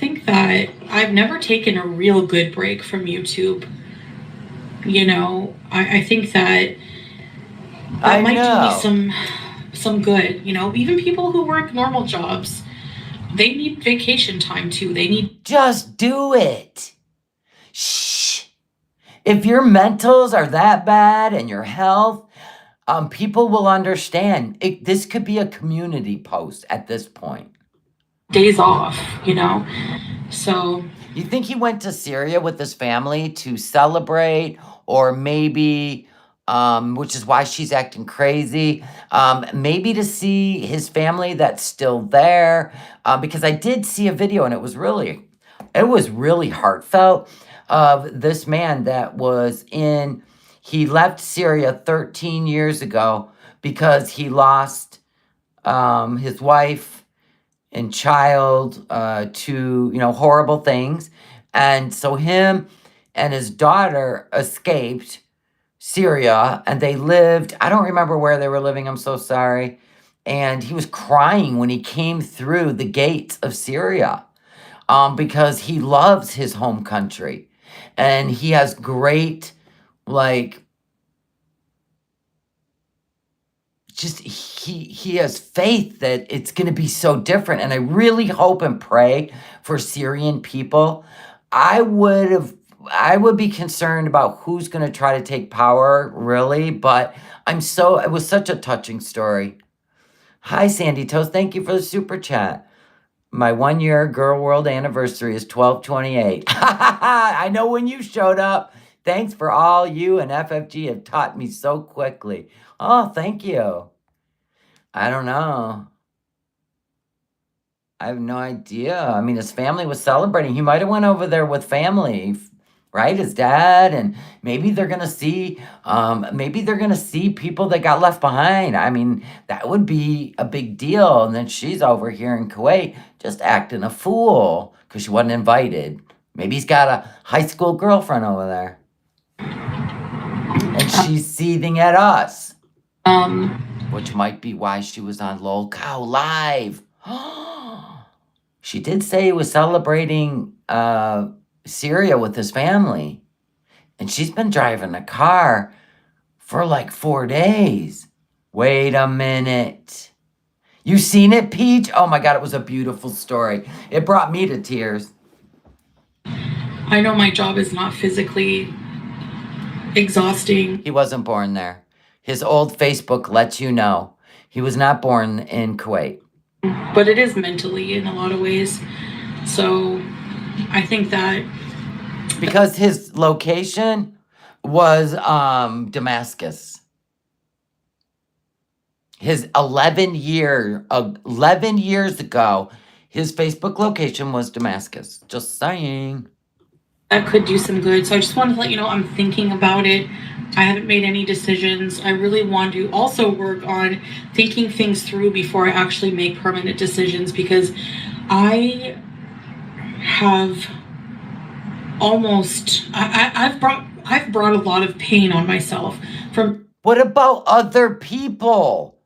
think that I've never taken a real good break from YouTube, I think that I might do me know. some good. Even people who work normal jobs, they need vacation time too. They need Just do it. Shh. If your mentals are that bad and your health, people will understand. This could be a community post at this point. days off, So You think he went to Syria with his family to celebrate, or maybe, which is why she's acting crazy, maybe to see his family that's still there, because I did see a video and it was really heartfelt of this man that he left Syria 13 years ago because he lost his wife and child to horrible things, and so him and his daughter escaped Syria, and they lived, I don't remember where they were living, I'm so sorry, and he was crying when he came through the gates of Syria, because he loves his home country, and he has great, like, just he has faith that it's going to be so different, and I really hope and pray for Syrian people. I would be concerned about who's going to try to take power, really, but it was such a touching story. Hi, Sandy Toast, thank you for the super chat. My 1 year Girl World anniversary is 12/28. I know when you showed up. Thanks for all you and FFG have taught me so quickly. Oh, thank you. I don't know. I have no idea. I mean, his family was celebrating. He might have went over there with family, right? His dad, and maybe they're gonna see people that got left behind. I mean, that would be a big deal. And then she's over here in Kuwait just acting a fool because she wasn't invited. Maybe he's got a high school girlfriend over there, and she's seething at us. Which might be why she was on Lol Cow Live. She did say he was celebrating Syria with his family. And she's been driving a car for like 4 days. Wait a minute. You seen it, Peach? Oh my God, it was a beautiful story. It brought me to tears. I know my job is not physically exhausting. He wasn't born there. His old Facebook lets you know. He was not born in Kuwait. But it is mentally in a lot of ways. So I think that because his location was Damascus. His 11 years ago, his Facebook location was Damascus. Just saying. That could do some good. So I just wanted to let you know I'm thinking about it. I haven't made any decisions. I really want to also work on thinking things through before I actually make permanent decisions, because I have I've brought a lot of pain on myself from. What about other people?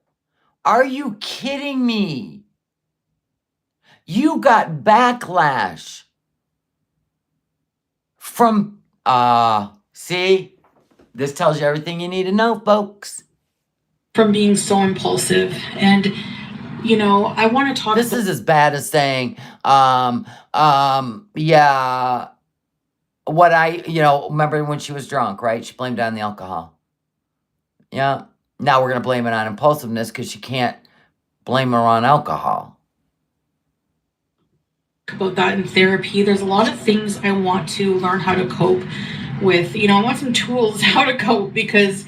Are you kidding me? You got backlash from see? This tells you everything you need to know, folks. From being so impulsive. And, I want to talk. This is as bad as saying, yeah, remember when she was drunk, right? She blamed it on the alcohol. Yeah. Now we're going to blame it on impulsiveness because she can't blame her on alcohol. About that in therapy. There's a lot of things I want to learn how to cope with. I want some tools how to cope, because,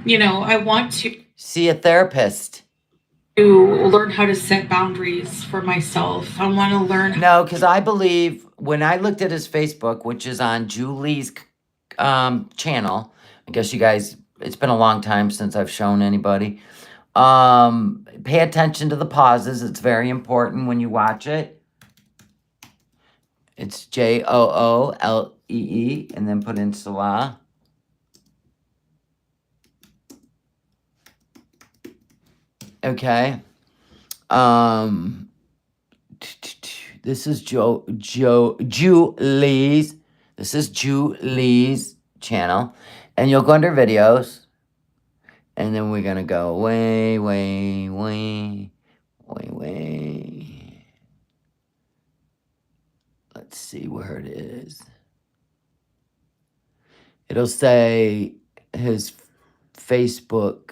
I want to see a therapist. To learn how to set boundaries for myself. I want to learn. No, because I believe when I looked at his Facebook, which is on Julie's channel, I guess you guys, it's been a long time since I've shown anybody. Pay attention to the pauses. It's very important when you watch it. It's JOOLEE, and then put in Salah. Okay. This is Julie's. This is Julie's channel. And you'll go under videos. And then we're going to go way. Let's see where it is. It'll say his Facebook.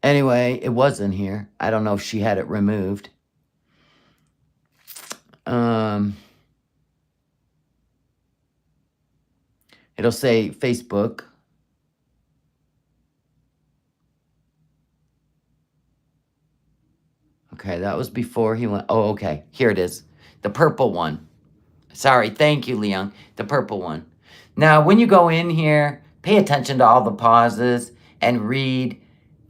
Anyway, it wasn't here. I don't know if she had it removed. It'll say Facebook. Okay, that was before he went. Oh, okay. Here it is. The purple one. Sorry. Thank you, Leon. The purple one. Now, when you go in here, pay attention to all the pauses and read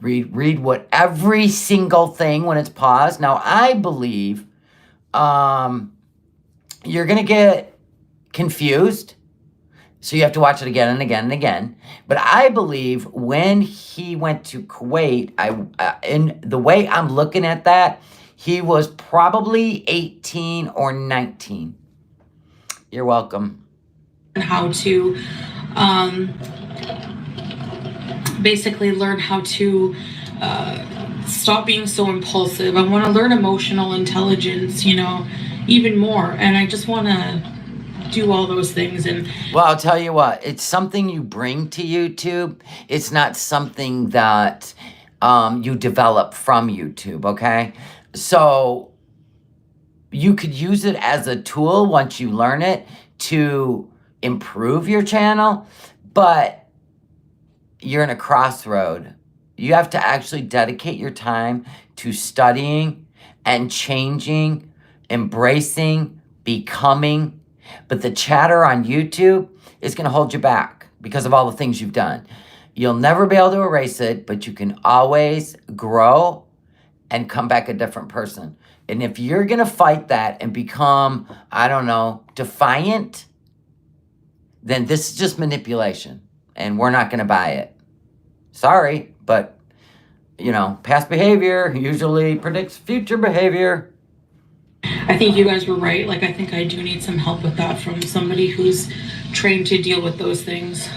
what every single thing when it's paused. Now, I believe you're going to get confused. So you have to watch it again and again and again. But I believe when he went to Kuwait, in the way I'm looking at that, he was probably 18 or 19. You're welcome. How to basically learn how to stop being so impulsive. I want to learn emotional intelligence, even more. And I just want to do all those things. And well, I'll tell you what, it's something you bring to YouTube. It's not something that you develop from YouTube, okay? So you could use it as a tool once you learn it to improve your channel, but you're in a crossroad. You have to actually dedicate your time to studying and changing, embracing, becoming. But the chatter on YouTube is going to hold you back because of all the things you've done. You'll never be able to erase it, but you can always grow and come back a different person. And if you're going to fight that and become, I don't know, defiant, then this is just manipulation. And we're not going to buy it. Sorry, but, past behavior usually predicts future behavior. I think you guys were right. I think I do need some help with that from somebody who's trained to deal with those things.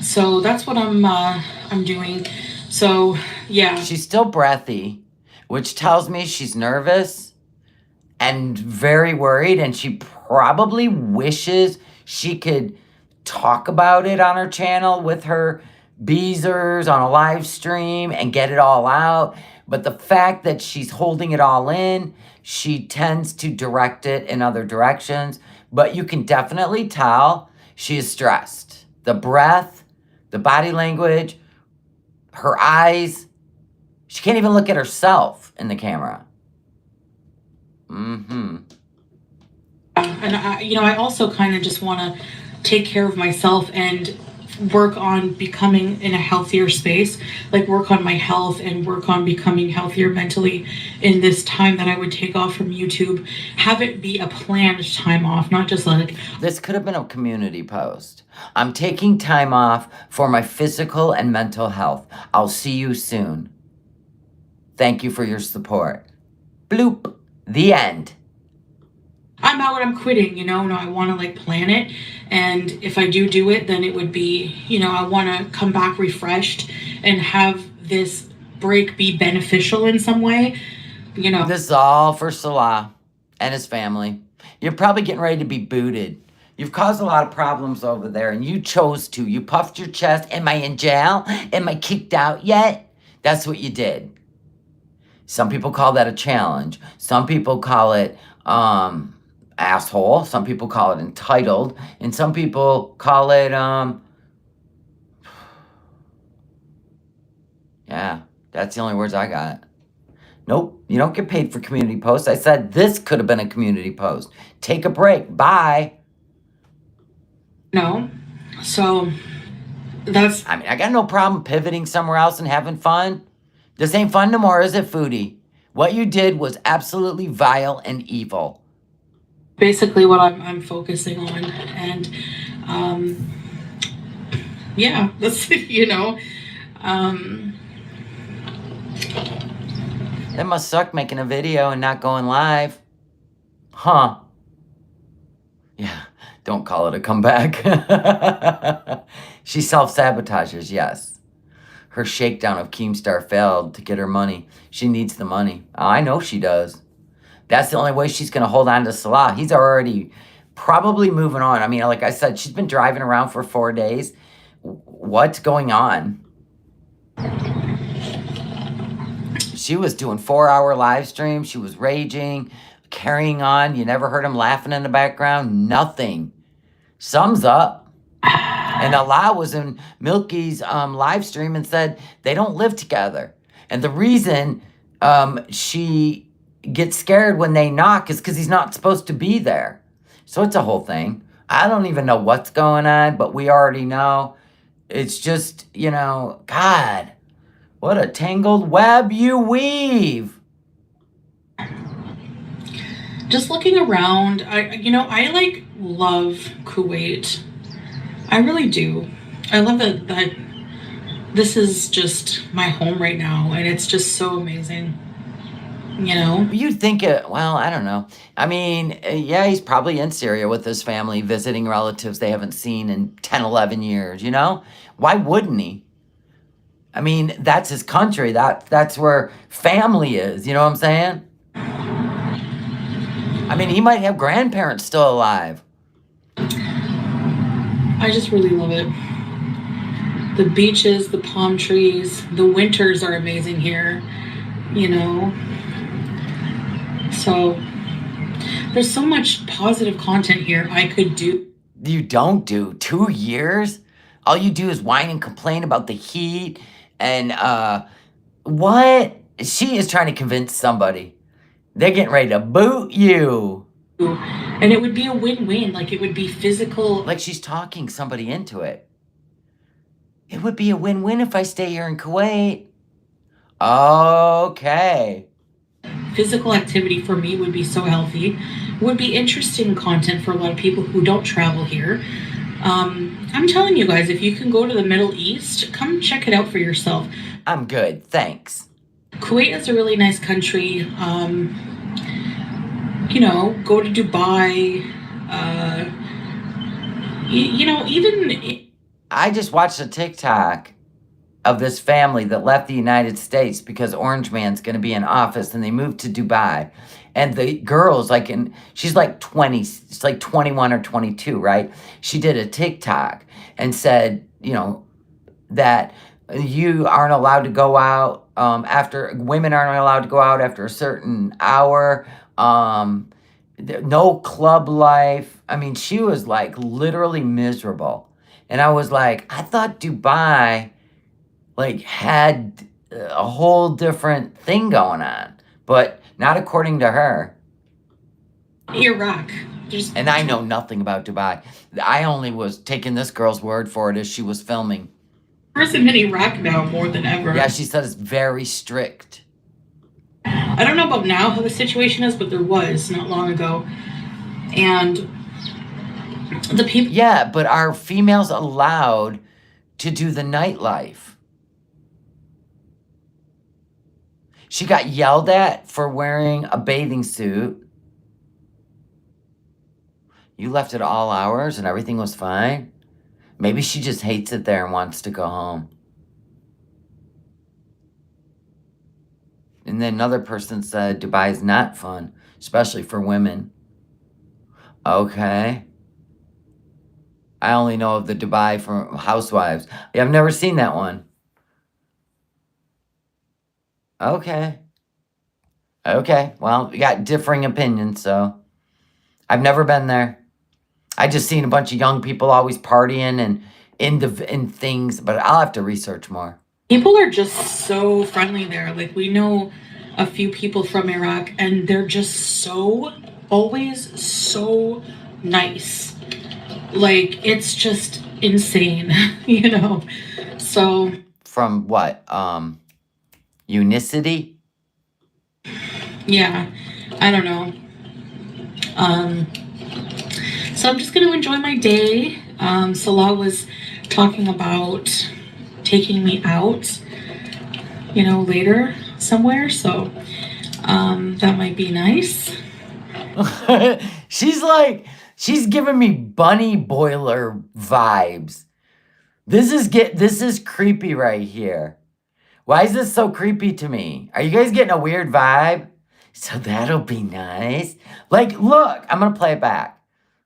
So that's what I'm doing. So, yeah. She's still breathy, which tells me she's nervous and very worried, and she probably wishes she could talk about it on her channel with her Beezers on a live stream and get it all out. But the fact that she's holding it all in, she tends to direct it in other directions. But you can definitely tell she is stressed. The breath, the body language, her eyes. She can't even look at herself in the camera. And I also kind of just want to take care of myself and work on becoming in a healthier space, work on my health and work on becoming healthier mentally in this time that I would take off from YouTube. Have it be a planned time off, not just This could have been a community post. I'm taking time off for my physical and mental health. I'll see you soon. Thank you for your support. Bloop. The end. I'm out and I'm quitting, No, I want to plan it. And if I do it, then it would be, I want to come back refreshed and have this break be beneficial in some way, This is all for Salah and his family. You're probably getting ready to be booted. You've caused a lot of problems over there, and you chose to. You puffed your chest. Am I in jail? Am I kicked out yet? That's what you did. Some people call that a challenge. Some people call it asshole. Some people call it entitled. And some people call it, yeah, that's the only words I got. Nope, you don't get paid for community posts. I said this could have been a community post. Take a break. Bye. No. So that's... I got no problem pivoting somewhere else and having fun. This ain't fun no more, is it, Foodie? What you did was absolutely vile and evil. Basically what I'm focusing on. And, yeah, that's, It must suck making a video and not going live. Huh. Yeah, Don't call it a comeback. She self-sabotages, yes. Her shakedown of Keemstar failed to get her money. She needs the money. I know she does. That's the only way she's going to hold on to Salah. He's already probably moving on. I mean, like I said, she's been driving around for 4 days. What's going on? She was doing 4-hour live streams. She was raging, carrying on. You never heard him laughing in the background. Nothing. Sums up. And Allah was in Milky's live stream and said they don't live together. And the reason she gets scared when they knock is because he's not supposed to be there. So it's a whole thing. I don't even know what's going on, but we already know. It's just, God, what a tangled web you weave. Just looking around, I like love Kuwait. I really do. I love that this is just my home right now, and it's just so amazing. You'd think it, well, I don't know. I mean, yeah, he's probably in Syria with his family, visiting relatives they haven't seen in 10, 11 years, Why wouldn't he? I mean, that's his country. That's where family is, you know what I'm saying? I mean, he might have grandparents still alive. I just really love it. The beaches, the palm trees, the winters are amazing here, So there's so much positive content here I could do. You don't do 2 years? All you do is whine and complain about the heat and what? She is trying to convince somebody. They're getting ready to boot you. And it would be a win-win. Like, it would be physical. Like she's talking somebody into it. It would be a win-win if I stay here in Kuwait. Okay. Physical activity for me would be so healthy. It would be interesting content for a lot of people who don't travel here. I'm telling you guys, if you can go to the Middle East, come check it out for yourself. I'm good, thanks. Kuwait is a really nice country. Go to Dubai. Even... I just watched a TikTok of this family that left the United States because Orange Man's going to be in office, and they moved to Dubai. And the girl's she's like 20, it's like 21 or 22, right? She did a TikTok and said, that you aren't allowed to go out women aren't allowed to go out after a certain hour. No club life. I mean, she was literally miserable. And I was like, I thought Dubai had a whole different thing going on, but not according to her. Iraq. And I know nothing about Dubai. I only was taking this girl's word for it as she was filming. Tourism in Iraq now more than ever. Yeah, she said it's very strict. I don't know about now how the situation is, but there was not long ago. And the people... Yeah, but are females allowed to do the nightlife? She got yelled at for wearing a bathing suit. You left at all hours and everything was fine? Maybe she just hates it there and wants to go home. And then another person said Dubai is not fun, especially for women. Okay. I only know of the Dubai for housewives. Yeah, I've never seen that one. Okay. Okay, well, we got differing opinions, so. I've never been there. I just seen a bunch of young people always partying and in things, but I'll have to research more. People are just so friendly there. We know a few people from Iraq, and they're just always so nice. It's just insane, So. From what? Unicity? Yeah, I don't know. So I'm just going to enjoy my day. Salah was talking about taking me out, later somewhere. So that might be nice. She's like, She's giving me bunny boiler vibes. This is creepy right here. Why is this so creepy to me? Are you guys getting a weird vibe? So that'll be nice. Like, look, I'm gonna play it back.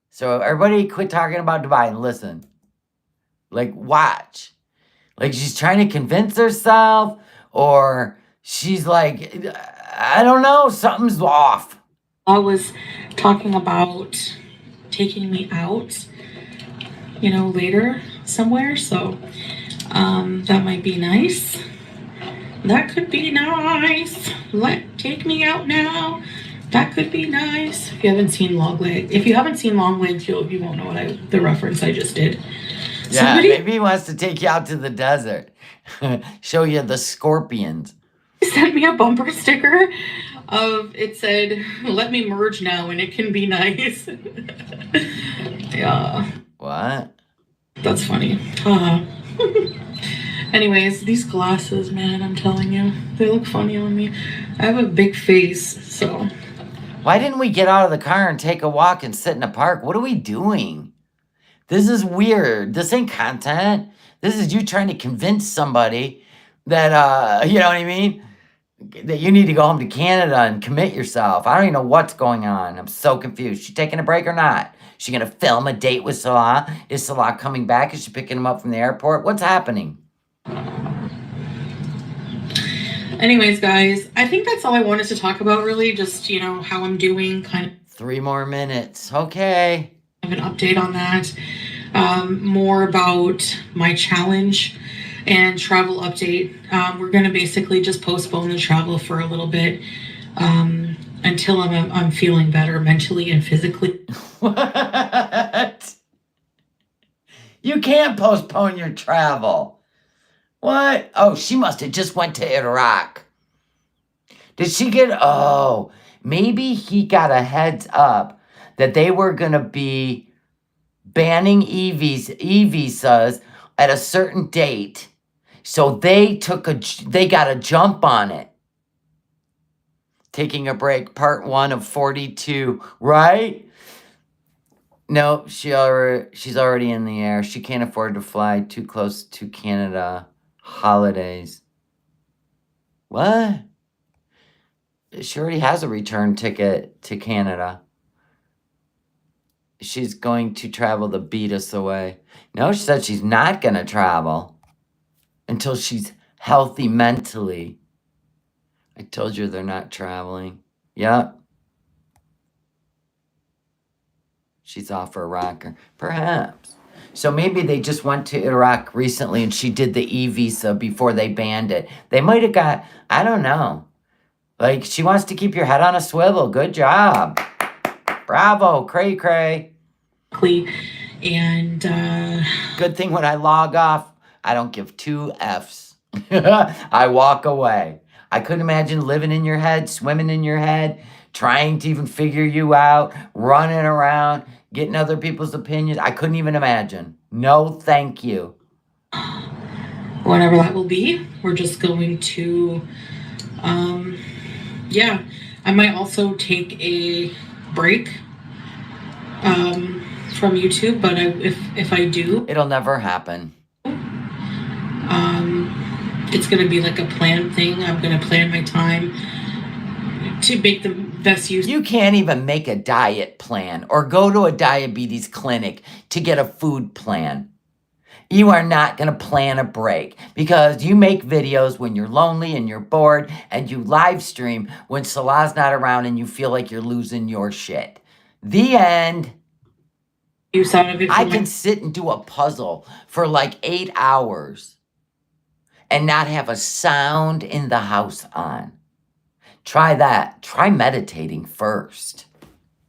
So everybody quit talking about Dubai and listen. Like, watch. Like she's trying to convince herself, or she's like, I don't know, something's off. I was talking about taking me out, later somewhere. So that might be nice. That could be nice. Take me out now. That could be nice. If you haven't seen Longlegs, you won't know the reference I just did. Yeah, maybe he wants to take you out to the desert, show you the scorpions. He sent me a bumper sticker it said, "Let me merge now, and it can be nice." Yeah. What? That's funny. Anyways, these glasses, man, I'm telling you, they look funny on me. I have a big face, so. Why didn't we get out of the car and take a walk and sit in a park? What are we doing? This is weird. This ain't content. This is you trying to convince somebody that, you know what I mean? That you need to go home to Canada and commit yourself. I don't even know what's going on. I'm so confused. She taking a break or not? She gonna film a date with Salah? Is Salah coming back? Is she picking him up from the airport? What's happening? Anyways, guys, I think that's all I wanted to talk about, really. Just, how I'm doing, kind of. 3 more minutes. Okay. An update on that. More about my challenge and travel update. We're going to basically just postpone the travel for a little bit until I'm feeling better mentally and physically. What? You can't postpone your travel. What? Oh, she must have just went to Iraq. Did she get... Oh, maybe he got a heads up that they were going to be banning e-visas at a certain date. So they got a jump on it. Taking a break, part 1 of 42, right? No, she's already in the air. She can't afford to fly too close to Canada. Holidays. What? She already has a return ticket to Canada. She's going to travel to beat us away. No, she said she's not going to travel until she's healthy mentally. I told you they're not traveling. Yep. She's off her rocker. Perhaps. So maybe they just went to Iraq recently and she did the e-visa before they banned it. They might have got, I don't know. Like, she wants to keep your head on a swivel. Good job. Bravo, cray cray. And good thing when I log off, I don't give 2 Fs. I walk away. I couldn't imagine living in your head, swimming in your head, trying to even figure you out, running around, getting other people's opinions. I couldn't even imagine. No, thank you. Whenever that will be, we're just going to, I might also take a break from YouTube, but if I do, it'll never happen. It's going to be like a planned thing. I'm going to plan my time to make the best use. You can't even make a diet plan or go to a diabetes clinic to get a food plan. You are not going to plan a break because you make videos when you're lonely and you're bored, and you live stream when Salah's not around and you feel like you're losing your shit. The end. I can sit and do a puzzle for like 8 hours and not have a sound in the house on. Try that. Try meditating first.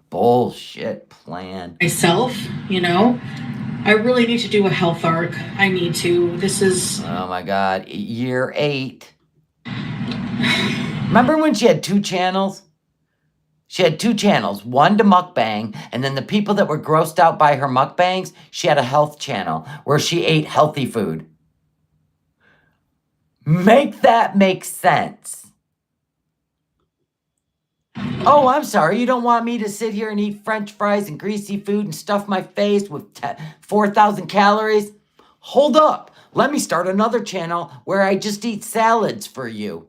Bullshit plan. Myself, I really need to do a health arc. I need to. This is... Oh my God. Year 8. Remember when she had 2 channels? She had 2 channels, one to mukbang, and then the people that were grossed out by her mukbangs, she had a health channel where she ate healthy food. Make that make sense. Oh, I'm sorry. You don't want me to sit here and eat French fries and greasy food and stuff my face with 4,000 calories? Hold up. Let me start another channel where I just eat salads for you.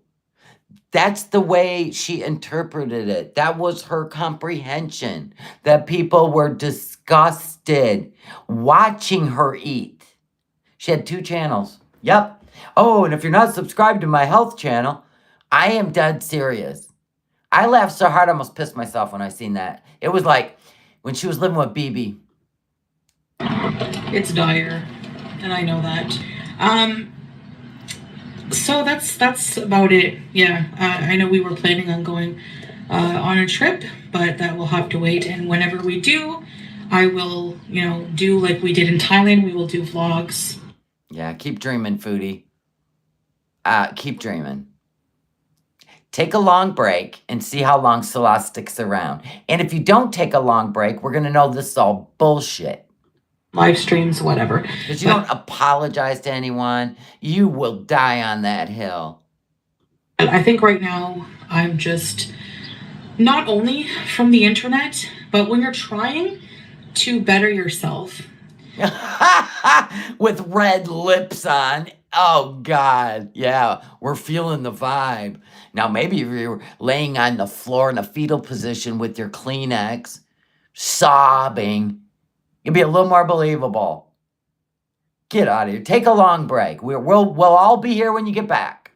That's the way she interpreted it. That was her comprehension. That people were disgusted watching her eat. She had 2 channels. Yep. Oh, and if you're not subscribed to my health channel, I am dead serious. I laughed so hard I almost pissed myself when I seen that. It was like when she was living with BB. It's dire, and I know that. So that's about it. Yeah, I know we were planning on going on a trip, but that will have to wait. And whenever we do, I will, do like we did in Thailand. We will do vlogs. Yeah, keep dreaming, Foodie. Keep dreaming. Take a long break and see how long Salah sticks around. And if you don't take a long break, we're going to know this is all bullshit. Live streams, whatever. Because you don't apologize to anyone. You will die on that hill. I think right now I'm just not only from the internet, but when you're trying to better yourself. With red lips on. Oh, God. Yeah, we're feeling the vibe. Now, maybe if you're laying on the floor in a fetal position with your Kleenex, sobbing, it'd be a little more believable. Get out of here. Take a long break. We'll all be here when you get back.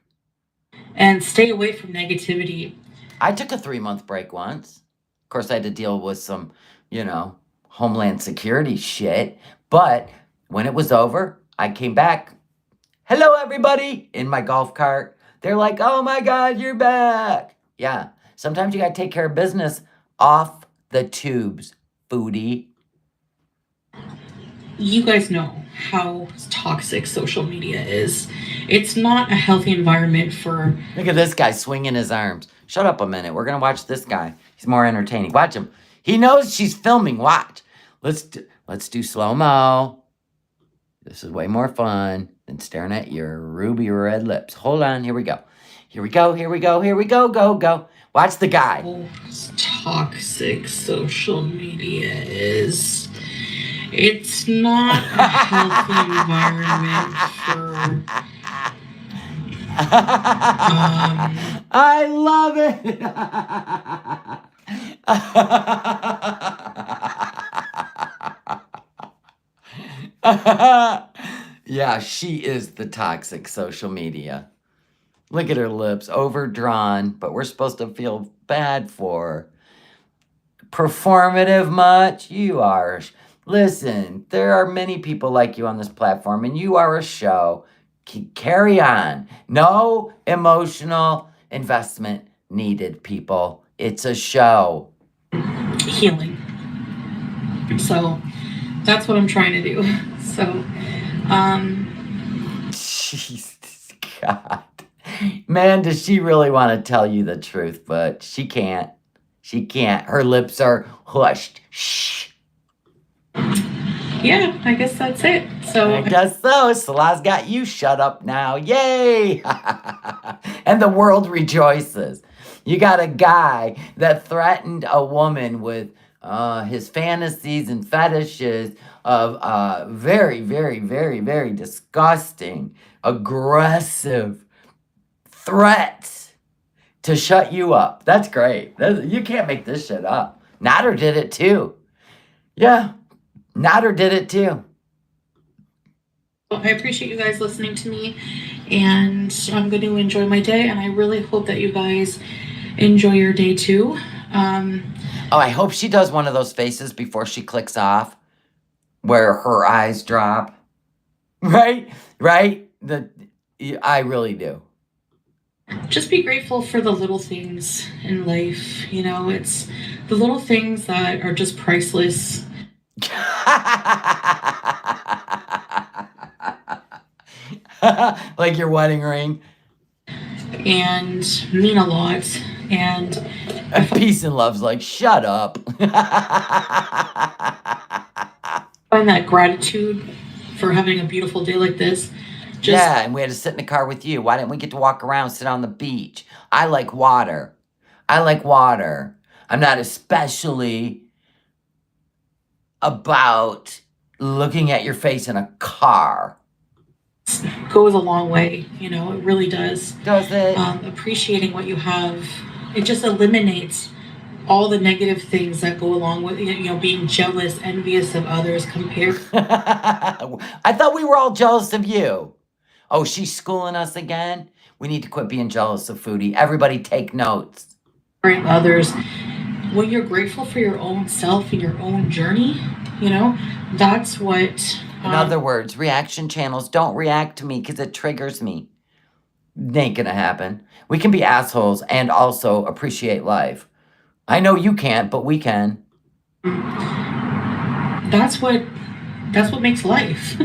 And stay away from negativity. I took a 3-month break once. Of course, I had to deal with some, Homeland Security shit. But when it was over, I came back. Hello, everybody, in my golf cart. They're like, oh, my God, you're back. Yeah, sometimes you got to take care of business off the tubes, Foodie. You guys know how toxic social media is. It's not a healthy environment for... Look at this guy swinging his arms. Shut up a minute. We're going to watch this guy. He's more entertaining. Watch him. He knows she's filming. Watch. Let's do slow-mo. This is way more fun than staring at your ruby red lips. Hold on. Here we go. Here we go. Here we go. Here we go. Go, go. Watch the guy. Toxic social media is... It's not a healthy environment for... I love it. Yeah, she is the toxic social media. Look at her lips, overdrawn, but we're supposed to feel bad for her. Performative much? You are. Listen, there are many people like you on this platform, and you are a show. Carry on. No emotional investment needed, people. It's a show. Healing. So that's what I'm trying to do. So, Jesus God. Man, does she really want to tell you the truth, but she can't. She can't. Her lips are hushed. Shh. Yeah, I guess that's it. So I guess so. Salah's got you shut up now. Yay! And the world rejoices. You got a guy that threatened a woman with his fantasies and fetishes of very, very, very, very disgusting, aggressive threats to shut you up. That's great. You can't make this shit up. Nader did it too. Yeah, Nader did it too. Well, I appreciate you guys listening to me, and I'm going to enjoy my day, and I really hope that you guys enjoy your day too. Oh, I hope she does one of those faces before she clicks off, where her eyes drop. Right? I really do. Just be grateful for the little things in life. It's the little things that are just priceless. Like your wedding ring. And mean a lot. And peace and love's like, shut up. Find that gratitude for having a beautiful day like this. Yeah, and we had to sit in the car with you. Why didn't we get to walk around, sit on the beach? I like water. I'm not especially about looking at your face in a car. Goes a long way, you know, it really does. Does it? Appreciating what you have, it just eliminates all the negative things that go along with, you know, being jealous, envious of others, comparing I thought we were all jealous of you. Oh, she's schooling us again? We need to quit being jealous of Foodie. Everybody take notes. others. When you're grateful for your own self and your own journey, you know, that's what. In other words, reaction channels don't react to me because it triggers me. It ain't gonna happen. We can be assholes and also appreciate life. I know you can't, but we can. That's what. That's what makes life.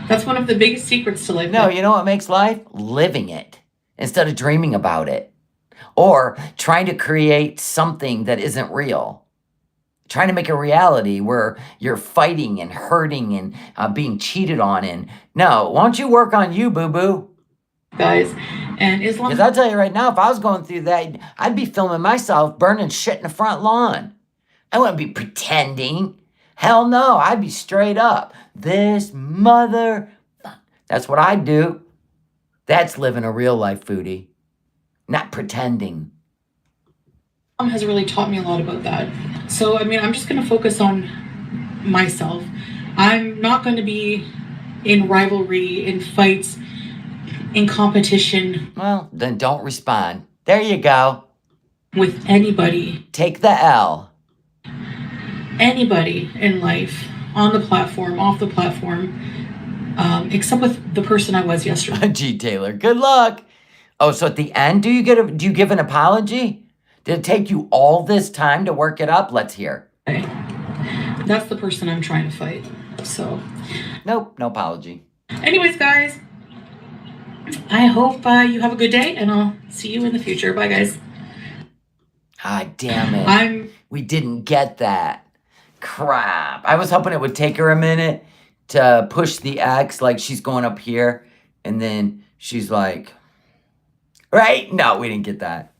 That's one of the biggest secrets to life. No, you know what makes life? Living it instead of dreaming about it. Or trying to create something that isn't real. Trying to make a reality where you're fighting and hurting and being cheated on. And no, why don't you work on you, boo-boo? Guys, and as long Because I'll tell you right now, if I was going through that, I'd be filming myself burning shit in the front lawn. I wouldn't be pretending. Hell no, I'd be straight up. This mother... That's what I'd do. That's living a real life, Foodie. Not pretending. Mom has really taught me a lot about that. So, I mean, I'm just going to focus on myself. I'm not going to be in rivalry, in fights, in competition. Well, then don't respond. There you go. With anybody. Take the L. Anybody in life, on the platform, off the platform, except with the person I was yesterday. Gee, Taylor, good luck. Oh, so at the end, do you give an apology? Did it take you all this time to work it up? Let's hear. That's the person I'm trying to fight. So. Nope, no apology. Anyways, guys, I hope you have a good day, and I'll see you in the future. Bye, guys. Ah, damn it. We didn't get that. Crap. I was hoping it would take her a minute to push the X like she's going up here, and then she's like, right? No, we didn't get that.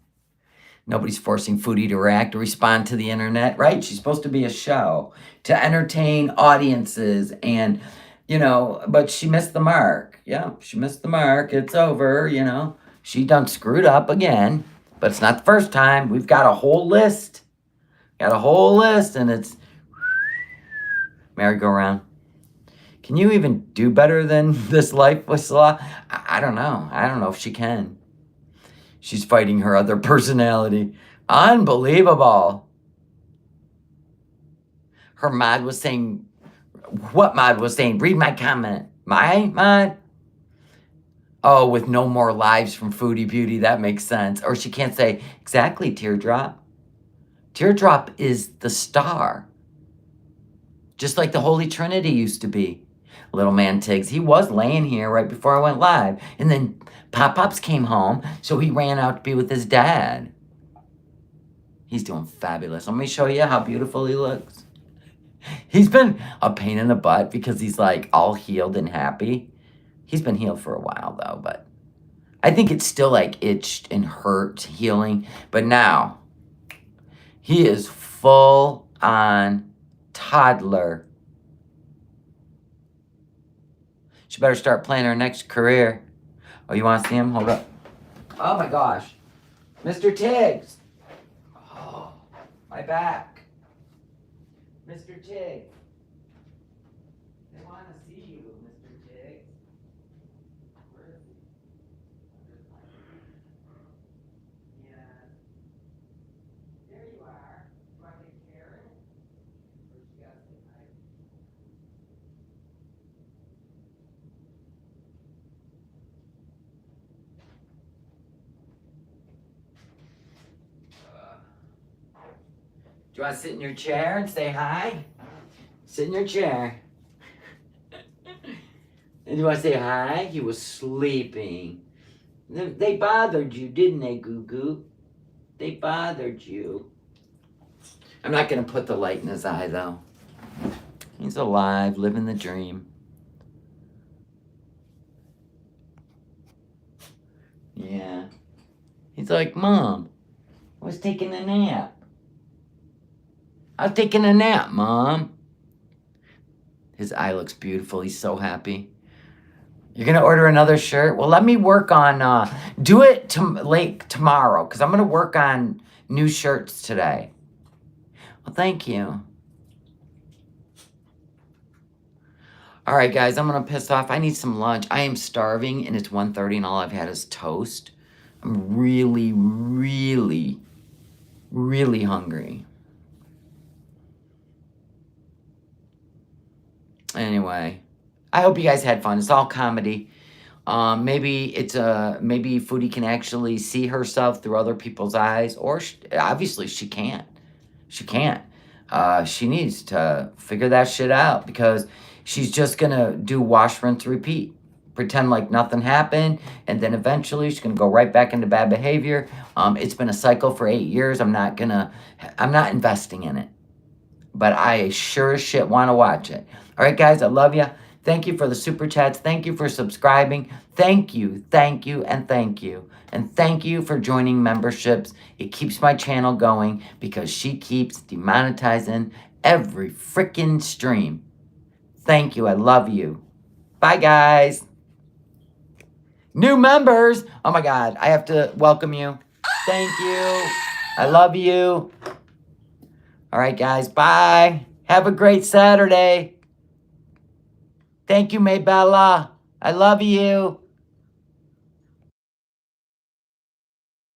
Nobody's forcing Foodie to react or respond to the internet, right? She's supposed to be a show to entertain audiences and, you know, but she missed the mark. Yeah, she missed the mark. It's over, you know. She done screwed up again, but it's not the first time. We've got a whole list. And it's merry-go-round. Can you even do better than this life whistle? I don't know. I don't know if she can. She's fighting her other personality. Unbelievable. Her mod was saying, what mod was saying? Read my comment. My mod? Oh, with no more lives from Foodie Beauty. That makes sense. Or she can't say, exactly, Teardrop. Teardrop is the star. Just like the Holy Trinity used to be. Little man Tiggs, he was laying here right before I went live. And then Pop-Pops came home, so he ran out to be with his dad. He's doing fabulous. Let me show you how beautiful he looks. He's been a pain in the butt because he's like all healed and happy. He's been healed for a while though, but I think it's still like itched and hurt healing. But now, he is full on toddler. She better start planning her next career. Oh, you want to see him? Hold up. Oh my gosh. Mr. Tiggs. Oh, my back. Mr. Tiggs. They want to see you, Mr. Tiggs. Where is he? Yeah. There you are. Do I get Karen? Or she got to say hi? Do you want to sit in your chair and say hi? Sit in your chair. And you want to say hi? He was sleeping. They bothered you, didn't they, Goo Goo? They bothered you. I'm not going to put the light in his eye, though. He's alive, living the dream. Yeah. He's like, Mom, I was taking a nap. I'm taking a nap, Mom. His eye looks beautiful. He's so happy. You're going to order another shirt? Well, let me work on, do it late tomorrow, because I'm going to work on new shirts today. Well, thank you. All right, guys, I'm going to piss off. I need some lunch. I am starving, and it's 1:30, and all I've had is toast. I'm really, really, really hungry. Anyway, I hope you guys had fun. It's all comedy. Maybe Foodie can actually see herself through other people's eyes, or obviously she can't. She can't. She needs to figure that shit out, because she's just gonna do wash, rinse, repeat. Pretend like nothing happened, and then eventually she's gonna go right back into bad behavior. It's been a cycle for 8 years. I'm not investing in it, but I sure as shit want to watch it. All right, guys, I love you. Thank you for the super chats. Thank you for subscribing. Thank you, thank you, and thank you. And thank you for joining memberships. It keeps my channel going, because she keeps demonetizing every freaking stream. Thank you. I love you. Bye, guys. New members. Oh, my God. I have to welcome you. Thank you. I love you. All right, guys. Bye. Have a great Saturday. Thank you, Maybella. I love you.